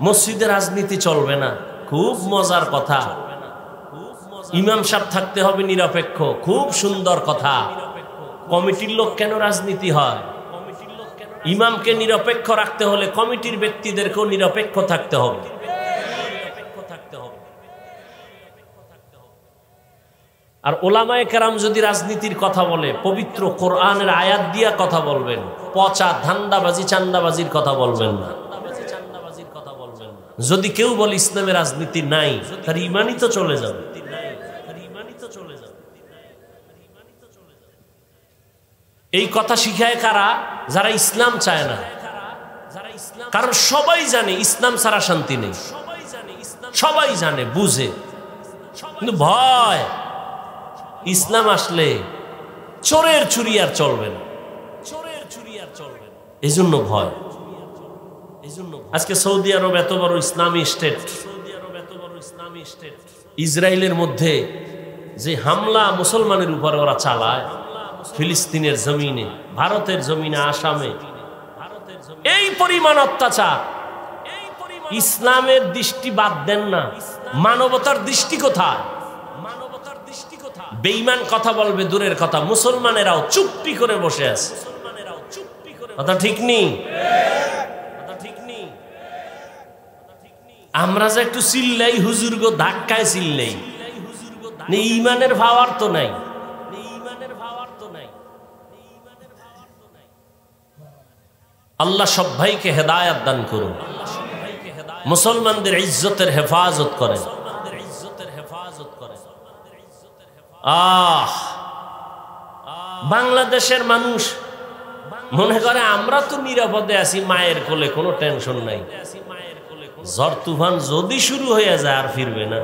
মসজিদে রাজনীতি চলবে না, খুব মজার কথা। ইমাম সাহেব থাকতে হবে নিরপেক্ষ, খুব সুন্দর কথা। কমিটির লোক কেন রাজনীতি হয়? ইমামকে নিরপেক্ষ রাখতে হলে কমিটির ব্যক্তিদেরকেও নিরপেক্ষ থাকতে হবে। আর ওলামায়ে কেরাম যদি রাজনীতির কথা বলে, পবিত্র কোরআনের আয়াত দিয়া কথা বলবেন, পচা ধান্দাবাজি চান্দাবাজির কথা বলবেন না। যদি কেউ বলে ইসলামে রাজনীতি নাই, তার ইমানই তো চলে যাবে। এই কথা শিখায় কারা? যারা ইসলাম চায় না। কারণ সবাই জানে ইসলাম ছাড়া শান্তি নেই, সবাই জানে, বুঝে, কিন্তু ভয় ইসলাম আসলে চোরের চুরি আর চলবে না, এই জন্য ভয়। আজকে সৌদি আরব এত বড় ইসলামী স্টেট, ইসরায়েলের মধ্যে যে হামলা মুসলমানের উপরে ওরা চালায়, ফিলিস্তিনের জমিনে, ভারতের জমিনে, আসামে, এই পরিমাণ অত্যাচার, ইসলামের দৃষ্টি বাদ দেন না, মানবতার দৃষ্টি কোথায়? বেঈমান কথা বলবে দূরের কথা, মুসলমানেরাও চুপটি করে বসে আছে। কথা ঠিক নেই? আমরা যে একটু চিল্লাই, হুজুর গো ধাক্কায় চিল্লাই, ইমানের ভাওয়ার তো নাই। আল্লাহ সব ভাইকে হেদায়েত দান করুন, মুসলমানদের ইজ্জতের হেফাজত করেন। বাংলাদেশের মানুষ মনে করে আমরা তো নিরাপদে আছি, মায়ের কোলে, কোনো টেনশন নাই। ঝড় তুফান যদি শুরু হয়ে যায় আর ফিরবে না।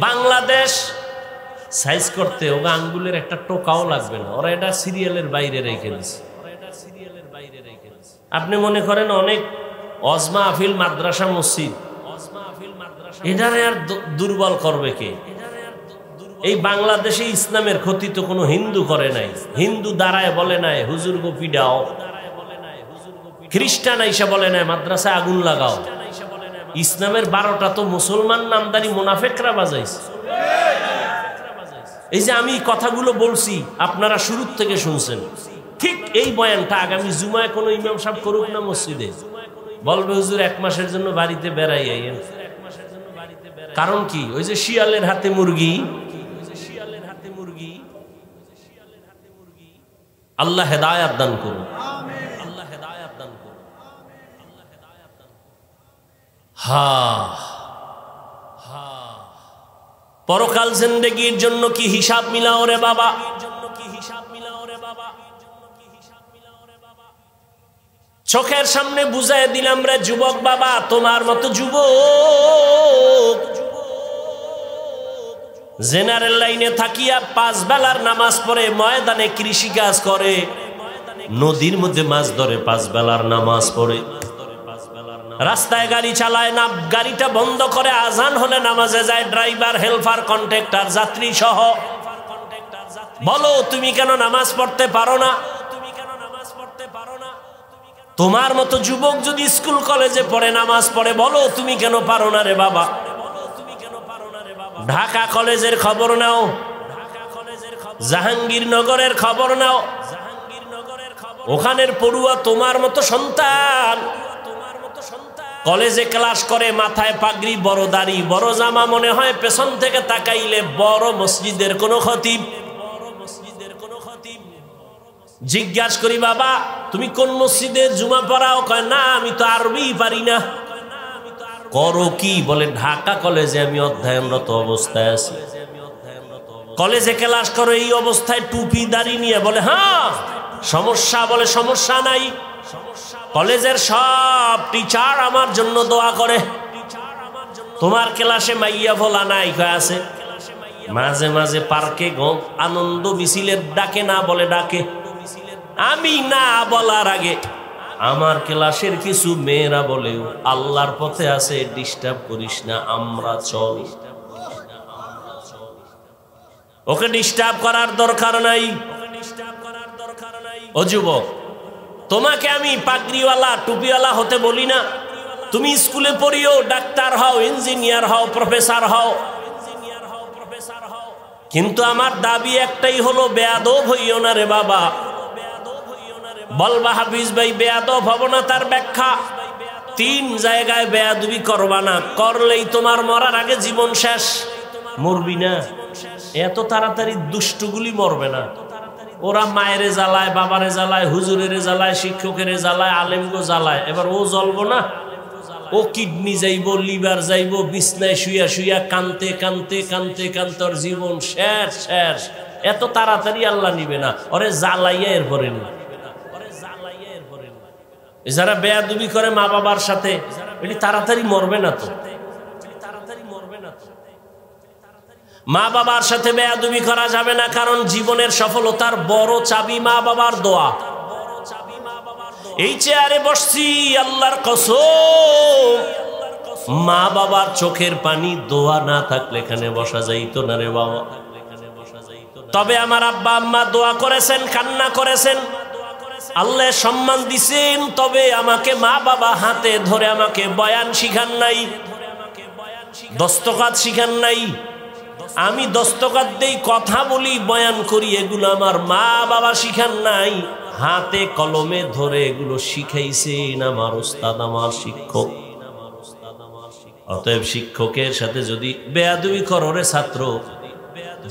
বাংলাদেশ সাইজ করতে ওগা আঙ্গুলের একটা টোকাও লাগবে না, ওরা এটা সিরিয়ালের বাইরে রেখে দিচ্ছে। আপনি মনে করেন অনেক অজমা আফিল মাদ্রাসা মসজিদ, এটারে আর দুর্বল করবে কে? এই বাংলাদেশে ইসলামের ক্ষতি তো কোনো হিন্দু করে নাই, হিন্দু দাঁড়ায় বলে নাই হুজুর গো পিডাও, খ্রিস্টান আইসা বলে নাই মাদ্রাসায় আগুন লাগাও। ইসলামের 12টা তো মুসলমান নামদারি মুনাফেকরা বাজাইছে। এই যে আমি কথাগুলো বলছি আপনারা শুরু থেকে শুনছেন, ঠিক এই বয়ানটা আগামী জুমায় কোনো ইমাম সাহেব করুক না মসজিদে, বলবে হুজুর 1 মাসের জন্য বাড়িতে বেড়াই আইয়েন। কারণ কি? ওই যে শিয়ালের হাতে মুরগি, আল্লাহ হেদায়েত দান করুন। পরকাল জিন্দেগির জন্য কি হিসাব মিলাও রে বাবা, চোখের সামনে বুঝায় দিলাম রে যুবক বাবা, তোমার মতো যুবক জেনারেল লাইনে থাকিয়া 5 বেলার নামাজ পড়ে ময়দানে কৃষি কাজ করে, নদীর মধ্যে মাছ ধরে 5 বেলার নামাজ পড়ে, রাস্তায় গাড়ি চালায় না, গাড়িটা বন্ধ করে আজান হলে নামাজে যায়, ড্রাইভার, হেল্পার, কন্ট্রাক্টর, যাত্রী সহ। বলো তুমি কেন নামাজ পড়তে পারো না? তোমার মতো যুবক যদি স্কুল কলেজে পড়ে নামাজ পড়ে, বলো তুমি কেন পারো না রে বাবা? ঢাকা কলেজের খবর নাও, জাহাঙ্গীরনগরের খবর নাও, ওখানের পড়ুয়া তোমার মতো সন্তান কলেজে ক্লাস করে, মাথায় পাগড়ি, বড় দাড়ি, বড় জামা, মনে হয় পেছন থেকে তাকাইলে বড় মসজিদের কোনো খতিব। জিজ্ঞাস করি বাবা তুমি কোন মসজিদে জুমা পড়াও? কয় না আমি তো আরবি পারি না। করো কি? বলে ঢাকা কলেজে আমি অধ্যয়নরত অবস্থায় আছি। কলেজে ক্লাস করো এই অবস্থায় টুপি দাড়ি নিয়ে? বলে হ্যাঁ। সমস্যা? বলে সমস্যা নাই, কলেজের সব টিচার আমার জন্য দোয়া করে। তোমার ক্লাসে মাইয়া ভোলা নাই? আছে, মাঝে মাঝে পার্কে আনন্দ মিছিলের ডাকে না বলে ডাকে। আমি না বলার আগে আমার ক্লাসের কিছু মেয়েরা বলে আল্লাহর পথে আছে, ডিস্টার্ব করিস না, আমরা চল। ওকে ডিস্টার্ব করার দরকার নাই। ও যুবক, তোমাকে আমি পাগড়িওয়ালা টুপিওয়ালা হতে বলি না, তুমি স্কুলে পড়িও, ডাক্তার হও, ইঞ্জিনিয়ার হও, প্রফেসর হও, কিন্তু আমার দাবি একটাই হলো বেয়াদব হইও না রে বাবা। বলবা হাফিজ ভাই বেয়াদব হব না, তার ব্যাখ্যা 3 জায়গায় বেয়াদবি করবা না, করলেই তোমার মরার আগে জীবন শেষ। মরবি না এত তাড়াতাড়ি, দুষ্টগুলি মরবে না। ওরা মায়েরে জ্বালায়, বাবারে জ্বালায়, হুজুরের জ্বালায়, শিক্ষকের জ্বালায়, আলেমগো জ্বালায়, এবার ও জ্বলবো না? ও কিডনি যাইব, লিভার যাইব, বিছনায় শুইয়া শুইয়া কানতে কানতে কানতে কানতে ওর জীবন শেষ শেষ। এত তাড়াতাড়ি আল্লাহ নিবে না, ওরে জ্বালাইয়া এরপরে নি। যারা বেয়াদবি করে মা বাবার সাথে, এটি তাড়াতাড়ি মরবে না তো। মা বাবার সাথে বেয়াদবি করা যাবে না, কারণ জীবনের সফলতার বড় চাবি মা বাবার দোয়া। এই চেয়ারে বসছি আল্লাহর কসম, মা বাবার চোখের পানি দোয়া না থাকলে এখানে বসা যাইতো না রে বাবা। তবে আমার আব্বা আম্মা দোয়া করেছেন, কান্না করেছেন, আল্লাহ সম্মান দিছেন, তবে আমাকে মা বাবা হাতে ধরে আমাকে বয়ান শিখান নাই, দস্তকাত শিখান নাই। আমি দস্তকাত দেই, কথা বলি, বয়ান করি, এগুলো আমার মা বাবা শিখান নাই, হাতে কলমে ধরে এগুলো শিখাইছেন আমার উস্তাদ, আমার শিক্ষক। অতএব শিক্ষকের সাথে যদি বেয়াদবি করো রে ছাত্র,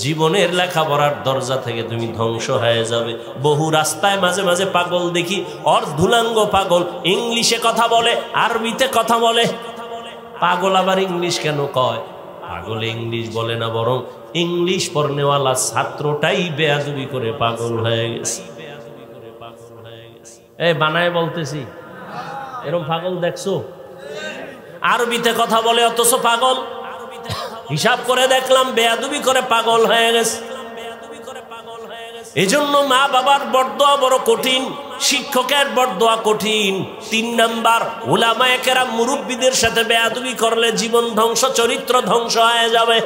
জীবনের লেখাপড়ার দরজা থেকে তুমি ধ্বংস হয়ে যাবে। বহু রাস্তায় মাঝে মাঝে পাগল দেখি, অর্ধুলাঙ্গ পাগল, ইংলিশে কথা বলে, আরবিতে কথা বলে। পাগল আবার ইংলিশ কেন কয়? পাগল ইংলিশ বলে না, বরং ইংলিশ পড়নেওয়ালা ছাত্রটাই বেয়াদবি করে পাগল হয়ে গেছে। এই বানায় বলতেছি, এরকম পাগল দেখছো? আরবিতে কথা বলে অথচ পাগল। হিসাব করে দেখলাম বেয়াদবি করে পাগল হয়ে গেছে। এই জন্য মা বাবার বরদোয়া বড় কঠিন, শিক্ষকের বরদোয়া কঠিন। 3 নাম্বার, উলামায়ে কেরাম মুরব্বীদের সাথে বেয়াদবি করলে জীবন ধ্বংস, চরিত্র ধ্বংস হয়ে যাবে।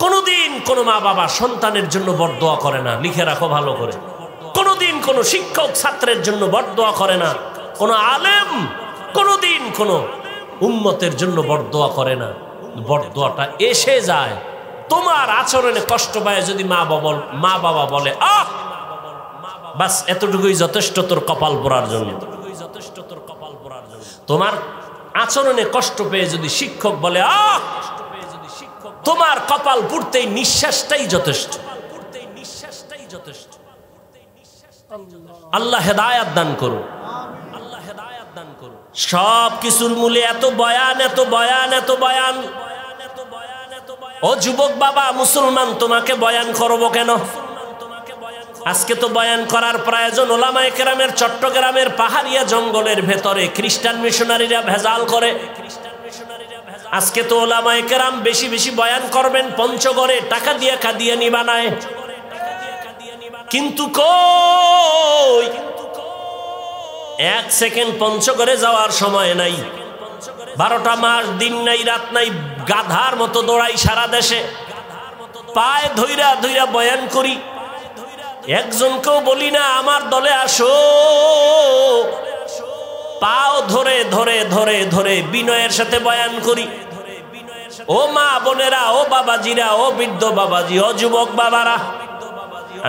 কোনদিন কোন মা বাবা সন্তানের জন্য বরদোয়া করে না, লিখে রাখো ভালো করে। কোনদিন কোন শিক্ষক ছাত্রের জন্য বরদোয়া করে না, কোন আলেম কোনদিন কোন উম্মতের জন্য বরদোয়া করে না। বরদোয়াটা এসে যায় তোমার আচরণে কষ্ট পায় যদি মা বাবা বলে আহ, বাস এতটুকুই যথেষ্ট তোর কপাল পোড়ার জন্য। তোমার আচরণে কষ্ট পেয়ে যদি শিক্ষক বলে আহ, তোমার কপাল পুড়তেই নিঃশ্বাসটাই যথেষ্ট। আল্লাহ হেদায়াত দান করুন। সব কিছুর মূলে এত বয়ান, এত বয়ান, এত বয়ান। ও যুবক বাবা মুসলমান, তোমাকে বয়ান করবো কেন? আজকে তো বয়ান করার প্রয়োজন। ওলামায়ে কেরামের চট্টগ্রামের পাহাড়িয়া জঙ্গলের ভেতরে খ্রিস্টান মিশনারিরা ভেজাল করে। আজকে তো ওলামায়ে কেরাম বেশি বেশি বয়ান করবেন, পঞ্চগড়ে টাকা দিয়ে কাদিয়ানি বানায়। কিন্তু কই, এক সেকেন্ড পঞ্চগড়ে যাওয়ার সময় নাই, 12টা মাস দিন নাই রাত নাই, গাধার মতো দৌড়াই সারা দেশে, পায়ে ধইরা ধইরা বয়ান করি। একজনকেও বলি না আমার দলে আসো, পাও ধরে ধরে ধরে ধরে বিনয়ের সাথে বয়ান করি। ও মা বোনেরা, ও বাবাজিরা, ও বৃদ্ধ বাবাজি, ও যুবক বাবারা,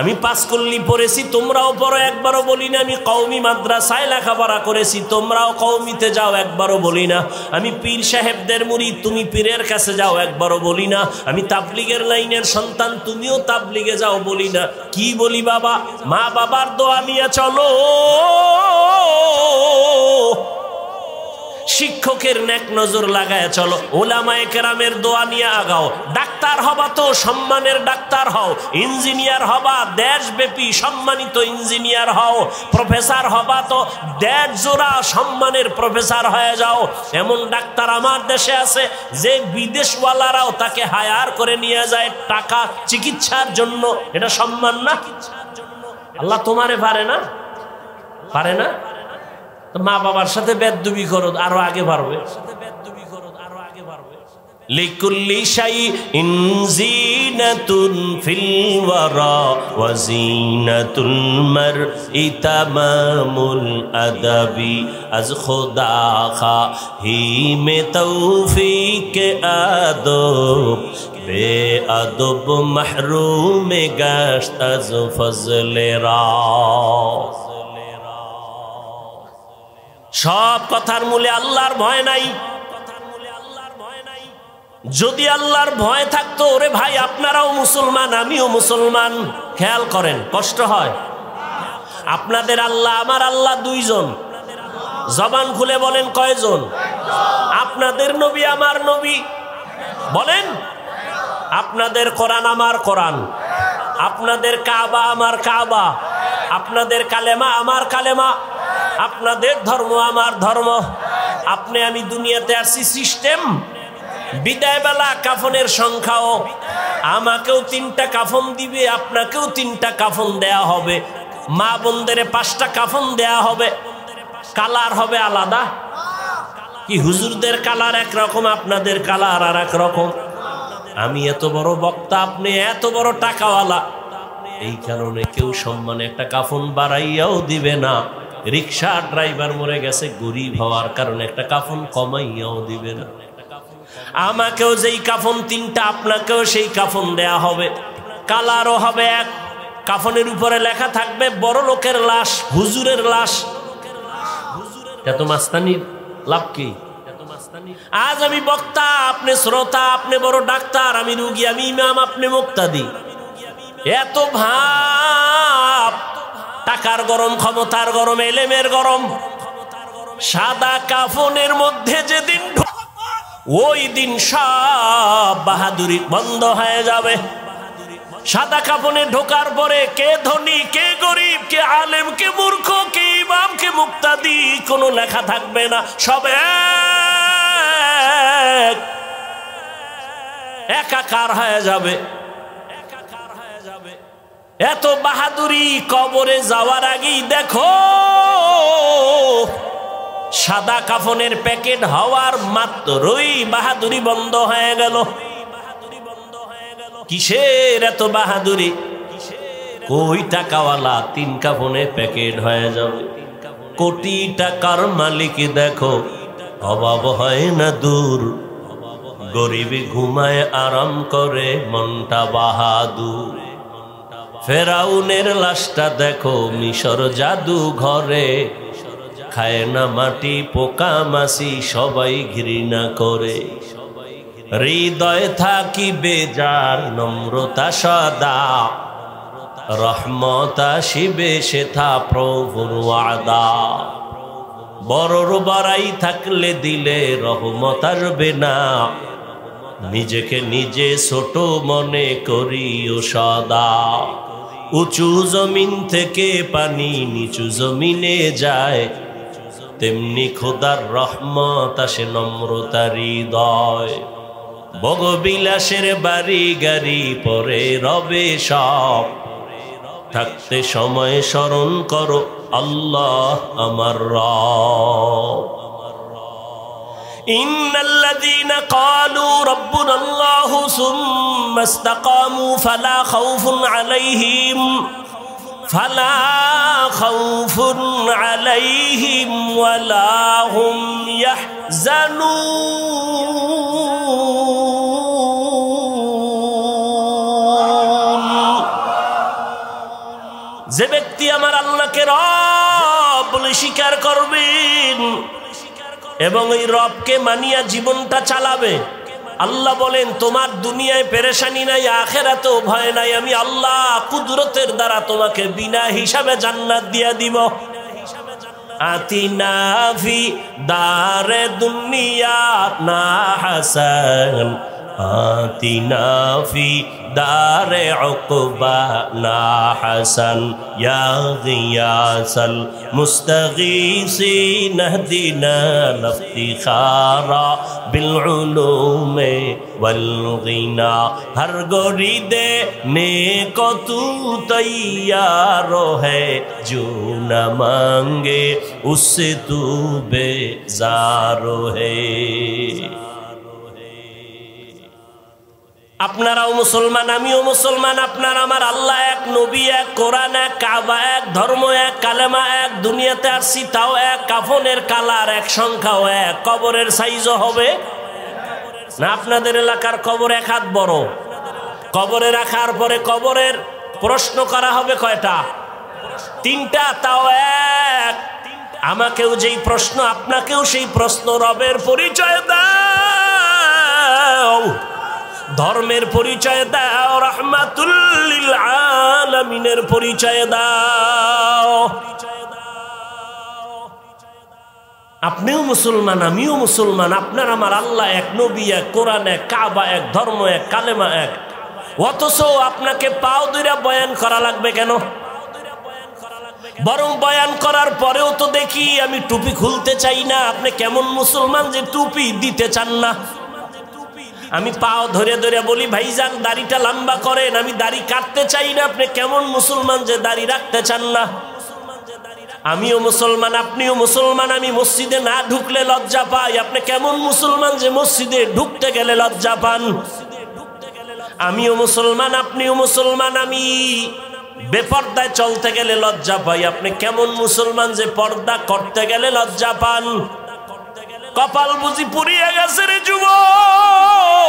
আমি পাঁচকল্লি পড়েছি, তোমরাও পড়ো, একবারও বলি না। আমি কওমি মাদ্রাসায় লেখাপড়া করেছি, তোমরাও কওমিতে যাও, একবারও বলি না। আমি পীর সাহেবদের মুরিদ, তুমি পীরের কাছে যাও, একবারও বলি না। আমি তাবলিগের লাইনের সন্তান, তুমিও তাবলিগে যাও, বলি না। কি বলি বাবা? মা বাবার দোয়া নিয়ে চলো, শিক্ষকের নেক নজর লাগায় চলো, ওলামায়ে কেরামের দোয়া নিয়ে আগাও। ডাক্তার হবা তো সম্মানের ডাক্তার হও, ইঞ্জিনিয়ার হবা দেশব্যাপী সম্মানিত ইঞ্জিনিয়ার হও, প্রফেসর হবা তো দেড় জোড়া সম্মানের প্রফেসর হয়ে যাও। এমন ডাক্তার আমার দেশে আছে যে বিদেশওয়ালারাও তাকে হায়ার করে নিয়ে যায় টাকা চিকিৎসার জন্য। এটা সম্মান না? আল্লাহ তোমারে পারে না? পারে না? মা বাবার সাথে বেদবি করো, আরো আগে পারবে। লিকুল্লি শাইইন জিনাতুন ফিল ওয়ারা ওয়া জিনাতুল মারই তামামুল আদাবি আজ খুদা খাহি মে তৌফিক আদব বে আদব মাহরুম গাশত আজ ফজলে রা। সব কথার মূলে আল্লাহর ভয় নাই। যদি আল্লাহর ভয় থাকতো, ওরে ভাই আপনারাও মুসলমান, আমিও মুসলমান। খেয়াল করেন, কষ্ট হয়। আপনাদের আল্লাহ, আমার আল্লাহ দুইজন। জবান খুলে বলেন কয়জন? আপনাদের নবী আমার নবী বলেন, আপনাদের কোরআন আমার কোরআন, আপনাদের কাবা আমার কাবা, আপনাদের কালেমা আমার কালেমা, আপনাদের ধর্ম আমার ধর্ম। আপনি আমি দুনিয়াতে আসছি সিস্টেম। বিদায় বেলা কাফনের সংখ্যাও, আমাকেও 3টা কাফন দিবে, আপনাকেও 3টা কাফন দেয়া হবে, মা বোনদের 5টা কাফন দেয়া হবে। কালার হবে আলাদা। কি হুজুরদের কালার একরকম, আপনাদের কালার আর এক রকম। আমি এত বড় বক্তা, আপনি এত বড় টাকাওয়ালা, এই কারণে কেউ সম্মানে একটা কাফন বাড়াইয়াও দিবে না। রিক্সা ড্রাইভার মরে গেছে, গরিব হওয়ার কারণে একটা কাফন কমাইয়াও দিবে না। আমাকেও যেই কাফন 3টা, আপনাকেও সেই কাফন দেয়া হবে। কালারও হবে এক, কাফনের উপরে লেখা থাকবে বড় লোকের লাশ, হুজুরের লাশ। এত মাস্তানির লাভ কি? আজ আমি বক্তা, আপনি শ্রোতা, আপনি বড় ডাক্তার, আমি রুগী, আমি ইমাম, আপনি মুক্তাদি। এত ভাব, টাকার গরম, ক্ষমতার গরম, এলেমের গরম। সাদা কাফনের মধ্যে যেদিন ওই দিন সব বাহাদুরি বন্ধ হয়ে যাবে। সাদা কাফনে ঢোকার পরে কে ধনী, কে গরিব, কে আলেম, কে মূর্খ, কে ইমাম, কে মুক্তাদি কোনো লেখা থাকবে না। সব একাকার হয়ে যাবে। এত বাহাদুরি কবরে যাওয়ার আগেই দেখো, সাদা কাফনের প্যাকেট হওয়ার মাত্রই বাহাদুরি বন্ধ হয়ে গেল। কিসের এত বাহাদুরি? কই টাকাওয়ালা 3 কাফনে প্যাকেট হয়ে যাবে। কোটি টাকার মালিক দেখো, অভাব হয় না দূর, গরিব ঘুমায় আরাম করে মনটা বাহাদুর। ফেরাউনের লাশটা দেখো মিশর জাদু ঘরে, খায় না মাটি পোকা মাছি সবাই ঘৃণা করে। হৃদয় থাকিবে যার নম্রতা সদা, রহমত আসিবে সেথা প্রভুর ওয়াদা। বড়র বড়াই থাকলে দিলে রহমত আসবে না, নিজেকে নিজে ছোট মনে করিও সদা। উঁচু জমিন থেকে পানি নিচু জমিনে যায়, তেমনি খোদার রহমত আসে নম্রতার হৃদয়। ভোগবিলাসের বাড়ি গাড়ি পরে রবে সব, থাকতে সময় স্মরণ করো আল্লাহ আমার রব। ইন্নাল্লাযীনা ক্বালু রাব্বুনাল্লাহু সুম্মা ইসতাকামু ফালা খাউফুন আলাইহিম ওয়ালা হুম ইয়াহজানুন। যে ব্যক্তি আমার আল্লাহকে রব বলে স্বীকার করবেন এবং এই রবকে মানিয়া জীবনটা চালাবে, আল্লাহ বলেন তোমার দুনিয়ায় পেরেশানি নাই, আখিরাতেও ভয় নাই। আমি আল্লাহ কুদরতের দ্বারা তোমাকে বিনা হিসাবে জান্নাত দিয়া দিব। আতিনা ফি দারে দুনিয়া না হাসান, আতিনা ফি দারে উকবা না হাসান, ইয়া গিয়াসাল মুস্তাগীসিন ইহদিনা লিফতিখারা বিল উলুমে ওয়াল গিনা। হর গোরি দে নে কো তু তৈয়ার হ্যায়, जो न मांगे उससे तू बेजार है। আপনারাও মুসলমান, আমিও মুসলমান। আপনার আমার আল্লাহ এক, নবী এক, কোরআন এক, কাবা এক, ধর্ম এক, কালেমা এক, দুনিয়াতে আসছি তাও এক, কাফনের কালার এক, সংখ্যাও এক, কবরের সাইজও হবে না। আপনাদের এলাকার কবর এক হাত বড়, কবরে রাখার পরে কবরের প্রশ্ন করা হবে কয়টা? তিনটা, তাও এক। আমাকেও যেই প্রশ্ন আপনাকেও সেই প্রশ্ন। রবের পরিচয় দাও, ধর্মের পরিচয় দাও, রাহমাতুল লিল আলামিনের পরিচয় দাও। আপনিও মুসলমান, আমিও মুসলমান। আপনার আমার আল্লাহ এক, নবী এক, কোরআন এক, কাবা এক, ধর্ম এক, কালেমা এক। অথচ আপনাকে পাও দুইরা বয়ান করা লাগবে কেন? বরং বয়ান করার পরেও তো দেখি আমি টুপি খুলতে চাই না। আপনি কেমন মুসলমান যে টুপি দিতে চান না? আমি পাও ধরে ধরে বলি ভাইজান দাড়িটা লম্বা করেন, আমি দাড়ি কাটতে চাই না। আপনি কেমন মুসলমান যে দাড়ি রাখতে চান না? আমিও মুসলমান, আপনিও মুসলমান। আমি মসজিদে না ঢুকলে লজ্জা পাই। আপনি কেমন মুসলমান যে মসজিদে ঢুকতে গেলে লজ্জা পান? আমিও মুসলমান, আপনিও মুসলমান। আমি বেপর্দায় চলতে গেলে লজ্জা পাই। আপনি কেমন মুসলমান যে পর্দা করতে গেলে লজ্জা পান? কপাল বুঝি পুড়িয়ে গেছে রে যুবক।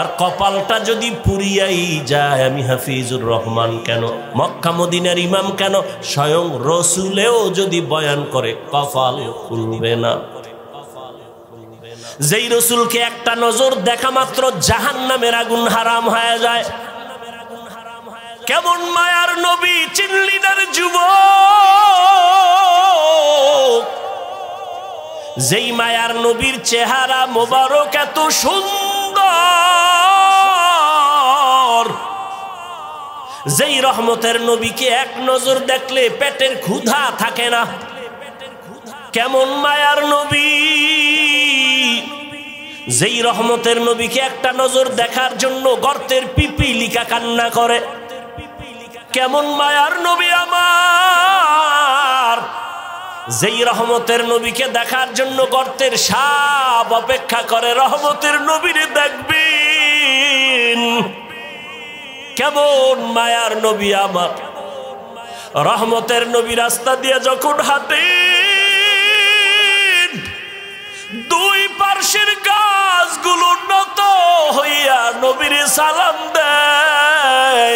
আর কপালটা যদি পুড়িয়াই যায়, আমি হাফিজুর রহমান কেন, মক্কা মদিনার ইমাম কেন, স্বয়ং রসুলেও যদি বয়ান করে কপাল খুলবে না। যেই রসুলকে একটা নজর দেখা মাত্র জাহান্নামের আগুন হারাম হয়ে যায়, কেমন মায়ার নবী চিনলি না রে যুবক? যেই মায়ার নবীর চেহারা মোবারক এত সুন্দর, যেই রহমতের নবীকে এক নজর দেখলে পেটের ক্ষুধা থাকে না, কেমন মায়ার নবী? যেই রহমতের নবীকে একটা নজর দেখার জন্য গর্তের পিপিলিকা কান্না করে, কেমন মায়ার নবী আমার? যেই রহমতের নবীকে দেখার জন্য গর্তের সাপ অপেক্ষা করে, রহমতের নবীরে দেখবেন, কেমন মায়ার নবী আমার? রহমতের নবী রাস্তা দিয়ে যখন হাঁটে, দুই পার্শ্বের গাছ হইয়া নবীর সালাম দেয়।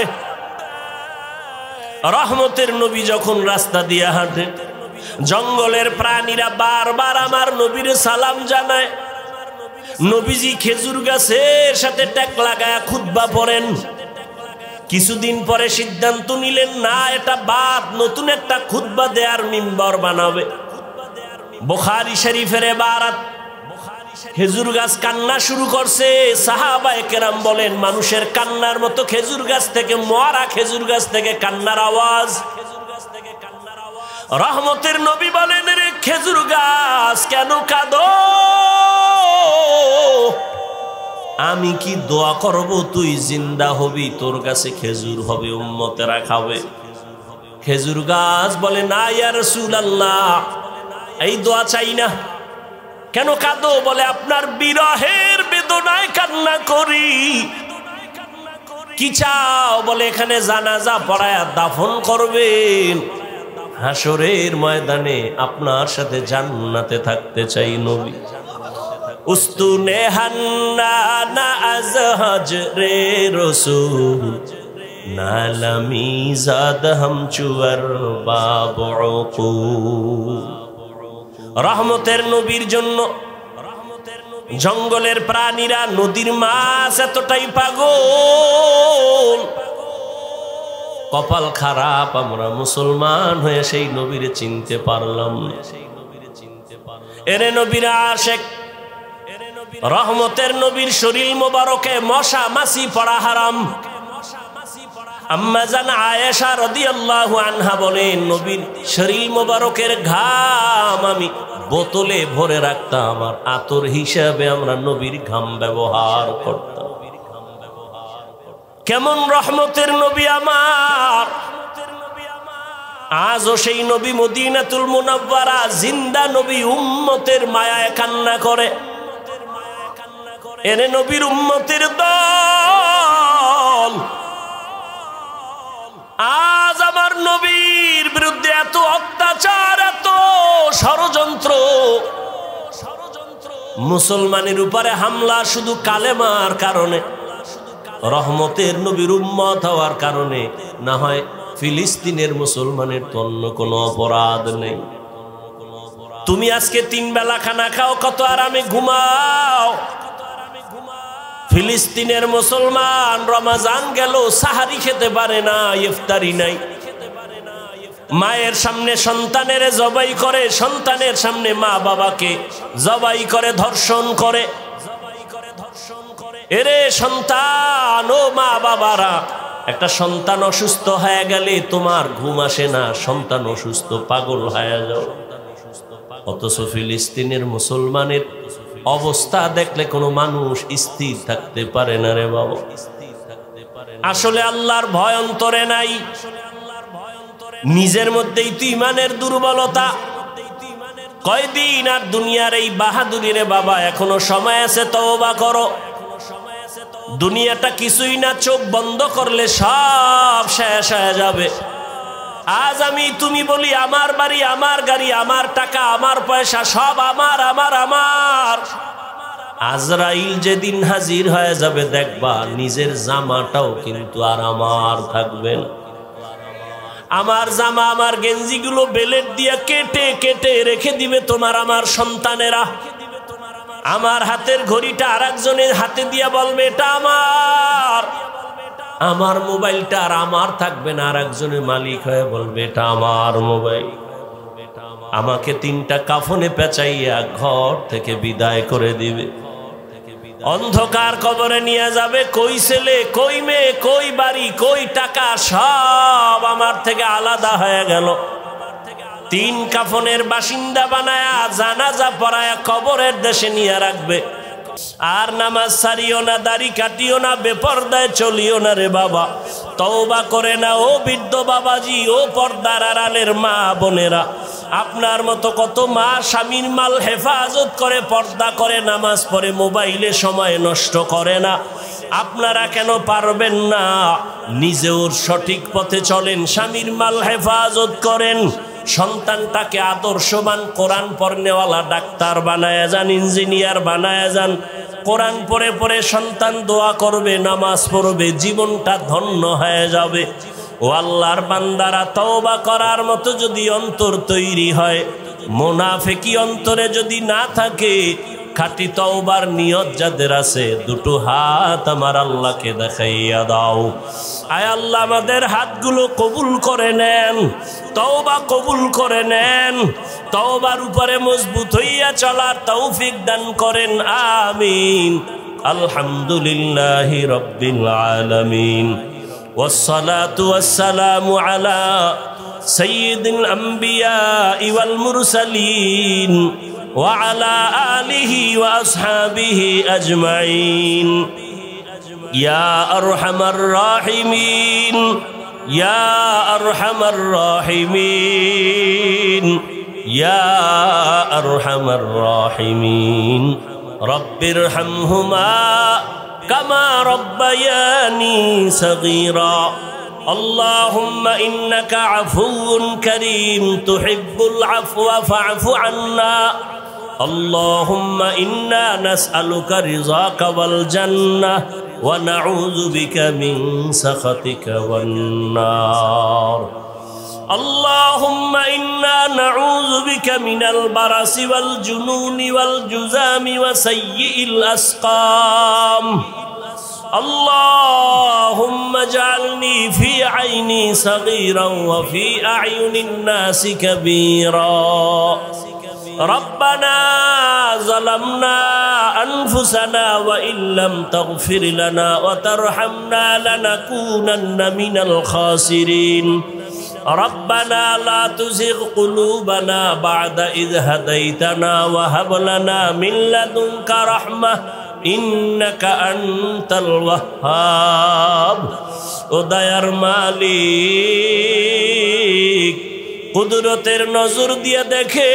রহমতের নবী যখন রাস্তা দিয়ে হাঁটে, জঙ্গলের প্রাণীরা বারবার আমার নবীর সালাম জানায়। নবীজি খেজুর গাছের সাথে ট্যাক লাগায় খুতবা পড়েন। কিছুদিন পরে সিদ্ধান্ত নিলেন, না, এটা বাদ, নতুন একটা খুতবা দেয়ার মিম্বর বানাবে। বুখারী শরীফের ইবারত, খেজুর গাছ কান্না শুরু করছে। সাহাবায়ে কেরাম বলেন, মানুষের কান্নার মতো খেজুর গাছ থেকে, মরা খেজুর গাছ থেকে কান্নার আওয়াজ। রহমতের নবী বলেন, রে খেজুর গাছ কেন কাঁদো? আমি কি দোয়া করব তুই জিন্দা হবি, তোর কাছে খেজুর হবে, উম্মতেরা খাবে। খেজুর গাছ বলে, না ইয়া রাসূলুল্লাহ, এই দোয়া চাই না। কেন কাঁদো? বলে, আপনার বিরহের বেদনায় কান্না করি। কি চাও? বলে, এখানে জানাজা পড়ায়া দাফন করবেন, হাসরের ময়দানে আপনার সাথে জান্নাতে থাকতে চাই নবী। উস্তুনে হান্নানা আজ হজরে রসূল, নালামি জাদ হাম চুয়ার বাবু। রহমতের নবীর জন্য জঙ্গলের প্রাণীরা, নদীর মাছ এতটাই পাগল। কপাল খারাপ, আমরা মুসলমান হয়ে সেই নবীরে চিনতে পারলাম না। এরে নবীর আশেক, রহমতের নবীর শরীর মোবারকে মশা মাছি পড়া হারাম। আম্মা জান আয়েশা রাদিয়াল্লাহু আনহা বলেন, নবীর শরীর মোবারকের ঘাম আমি বোতলে ভরে রাখতাম, আর আতর হিসাবে আমরা নবীর ঘাম ব্যবহার করতাম। কেমন রহমতের নবী আমার! আজও সেই নবী মদিনাতুল মুনাওয়ারা জিন্দা নবী, উম্মতের মায়ায় কান্না করে। এরে নবীর উম্মতের দল, আজ আমার নবীর বিরুদ্ধে এত অত্যাচার, এত ষড়যন্ত্র। মুসলমানের উপরে হামলা শুধু কালেমার কারণে, রহমতের নবীর উম্মত হওয়ার কারণে না হয়। ফিলিস্তিনের মুসলমানের তো অন্য কোনো অপরাধ নেই। তুমি আজকে 3 বেলা খানা খাও, কত আরামে ঘুমাও। ফিলিস্তিনের মুসলমান রমজান গেল, সাহারি খেতে পারে না, ইফতারি নাই। মায়ের সামনে সন্তানের জবাই করে, সন্তানের সামনে মা বাবাকে জবাই করে, ধর্ষণ করে। এরে সন্তান, ও মা বাবারা, একটা সন্তান অসুস্থ হয়ে গেলে তোমার ঘুম আসে না, সন্তান অসুস্থ, পাগল হয়ে যাও। অথচ ফিলিস্তিনের মুসলমানের অবস্থা দেখলে কোনো মানুষ স্থির থাকতে পারে না রে বাবা। আসলে আল্লাহর ভয় অন্তরে নাই, নিজের মধ্যেই তো ইমানের দুর্বলতা। কয়দিন আর দুনিয়ার এই বাহাদুরি রে বাবা, এখনো সময় আছে, তওবা করো। দুনিয়াটা কিছুই না, চোখ বন্ধ করলে সব শেষ হয়ে যাবে। আজ আমি তুমি বলি, আমার বাড়ি, আমার গাড়ি, আমার টাকা, আমার পয়সা, সব আমার আমার আমার। আজরাইল যেদিন হাজির হয়ে যাবে, দেখবা নিজের জামাটাও কিন্তু আর আমার থাকবে না। আমার জামা, আমার গেঞ্জিগুলো বেলেট দিয়ে কেটে কেটে রেখে দিবে তোমার আমার সন্তানেরা। আমার হাতের ঘড়িটা আরেকজনের হাতে দিয়ে বলবে এটা আমার। আমার মোবাইলটা আর আমার থাকবে না, আরেকজনের মালিক হয়ে বলবে এটা আমার মোবাইল। আমাকে 3টা কাফনে পেঁচাইয়া ঘর থেকে বিদায় করে দিবে। অন্ধকার কবরে নিয়ে যাবে। কই ছেলে, কই মেয়ে, কই বাড়ি, কই টাকা, সব আমার থেকে আলাদা হয়ে গেল। 3 কাফনের বাসিন্দা বানায়া জানাজা পড়ায়া কবরের দেশে নিয়ে রাখবে। আর নামাজ ছাড়িও না, দাড়ি কাটিও না, বেপর্দায় চলিও না রে বাবা। তওবা করে না ও বৃদ্ধ বাবাজি, ও পর্দার আড়ালের মা বোনেরা। আপনার মতো কত মা স্বামীর মাল হেফাজত করে, পর্দা করে, নামাজ পড়ে, মোবাইলে সময় নষ্ট করে না। আপনারা কেন পারবেন না? নিজেও সঠিক পথে চলেন, স্বামীর মাল হেফাজত করেন, সন্তানটাকে আদর্শবান কোরআন পড়নেওয়ালা ডাক্তার বানায়া যান, ইঞ্জিনিয়ার বানায়া যান। কোরআন পড়ে পড়ে সন্তান দোয়া করবে, নামাজ পড়বে, জীবনটা ধন্য হয়ে যাবে। ও আল্লাহর বান্দারা, তওবা করার মতো যদি অন্তর তৈরি হয়, মুনাফিকি অন্তরে যদি না থাকে, খাঁটি তওবার নিয়ত যাদের আছে, দুটো হাত আমার আল্লাহকে দেখাইয়া দাও। আয় আল্লাহ, আমাদের হাতগুলো কবুল করে নেন, তওবা কবুল করে নেন, তওবার উপরে মজবুত হইয়া চলার তৌফিক দান করেন। আমিন। আলহামদুলিল্লাহি রাব্বিল আলামিন। والصلاة والسلام على سيد الأنبياء والمرسلين وعلى آله وأصحابه أجمعين يا أرحم الراحمين يا أرحم الراحمين يا أرحم الراحمين رب ارحمهما كما ربياني صغيرا اللهم إنك عفو كريم تحب العفو فاعف عنا اللهم إنا نسألك رضاك والجنة ونعوذ بك من سخطك والنار اللهم إنا نعوذ بك من البرص والجنون والجذام وسيء الأسقام اللهم اجعلني في عيني صغيرا وفي أعين الناس كبيرا ربنا ظلمنا أنفسنا وإن لم تغفر لنا وترحمنا لنكونن من الخاسرين ربنا لا تزغ قلوبنا بعد إذ هديتنا وهب لنا من لدنك رحمة إنك أنت الوهاب উদয়ার মালিক কুদরতের নজর দিয়ে দেখেন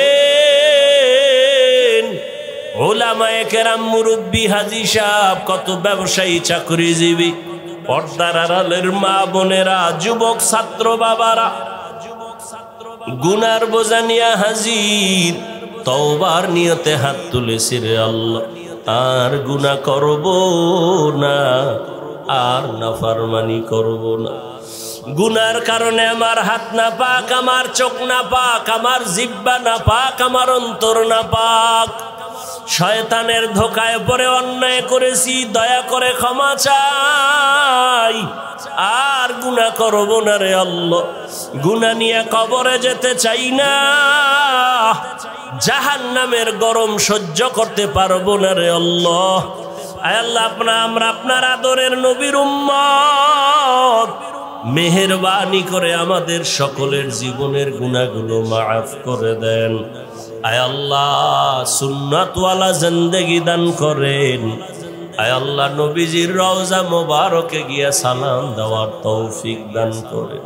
উলামায়ে কেরাম মুরব্বী হাজী সাহেব কত ব্যবসায়ী চাকরিজীবী পর্দার আড়ালের মা বোনেরা যুবক ছাত্র বাবারা গুনার বোঝা নিয়া হাজির তওবার নিয়তে হাত তুলেছি রে আল্লাহ আর গুনাহ করব না আর নাফরমানি করব না গুনার কারণে আমার হাত না পাক আমার চোখ না পাক আমার জিহ্বা না পাক আমার অন্তর না পাক শয়তানের ধোকায় পড়ে অন্যায় করেছি দয়া করে ক্ষমা চাই আর গুনাহ করব না রে আল্লাহ গুনাহ নিয়ে কবরে যেতে চাই না জাহান্নামের গরম সহ্য করতে পারবো না রে আল্লাহ আয় আল্লাহ আমরা আপনার আদরের নবীর উম্মত মেহেরবানি করে আমাদের সকলের জীবনের গুনাহগুলো মাফ করে দেন আয় আল্লাহ সুন্নাতওয়ালা জিন্দেগি দান করেন আয় আল্লাহ নবীজির রওজা মোবারকে গিয়া সালাম দেওয়ার তৌফিক দান করেন।